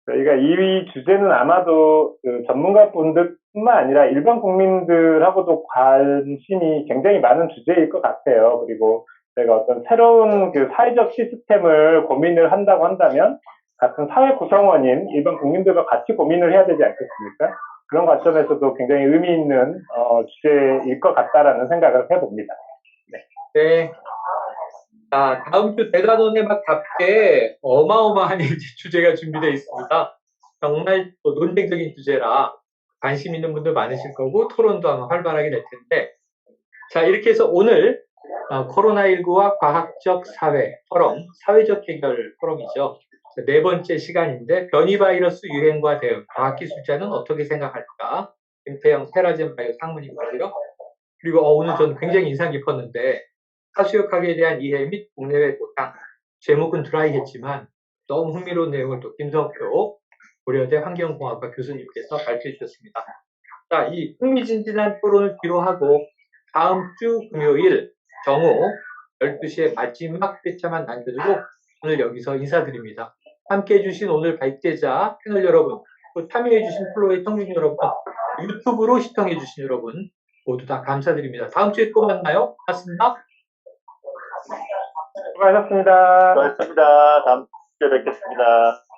S2: 저희가 이 주제는 아마도 전문가분들뿐만 아니라 일반 국민들하고도 관심이 굉장히 많은 주제일 것 같아요. 그리고 저희가 어떤 새로운 사회적 시스템을 고민을 한다고 한다면 같은 사회 구성원인 일반 국민들과 같이 고민을 해야 되지 않겠습니까? 그런 관점에서도 굉장히 의미 있는 주제일 것 같다라는 생각을 해봅니다.
S1: 네. 자, 다음 주 대단원의 맛답게 어마어마한 주제가 준비되어 있습니다. 정말 또 논쟁적인 주제라 관심 있는 분들 많으실 거고, 토론도 아마 활발하게 될 텐데, 자, 이렇게 해서 오늘 코로나19와 과학적 사회 포럼, 사회적 해결 포럼이죠. 네 번째 시간인데, 변이 바이러스 유행과 대응, 과학기술자는 어떻게 생각할까? 김태형 세라젠 바이오 상무님과요. 그리고 오늘 저는 굉장히 인상 깊었는데, 하수역학에 대한 이해 및 국내외 보상, 제목은 드라이겠지만 너무 흥미로운 내용을 또 김성표 고려대 환경공학과 교수님께서 발표해 주셨습니다. 자, 이 흥미진진한 토론을 뒤로하고 다음 주 금요일 정오 12시에 마지막 회차만 남겨두고 오늘 여기서 인사드립니다. 함께해 주신 오늘 발제자 패널 여러분, 또 참여해 주신 플로의 청중 여러분, 유튜브로 시청해 주신 여러분 모두 다 감사드립니다. 다음 주에 또 만나요. 고맙습니다.
S2: 수고하셨습니다.
S6: 수고하셨습니다. 다음 주에 뵙겠습니다.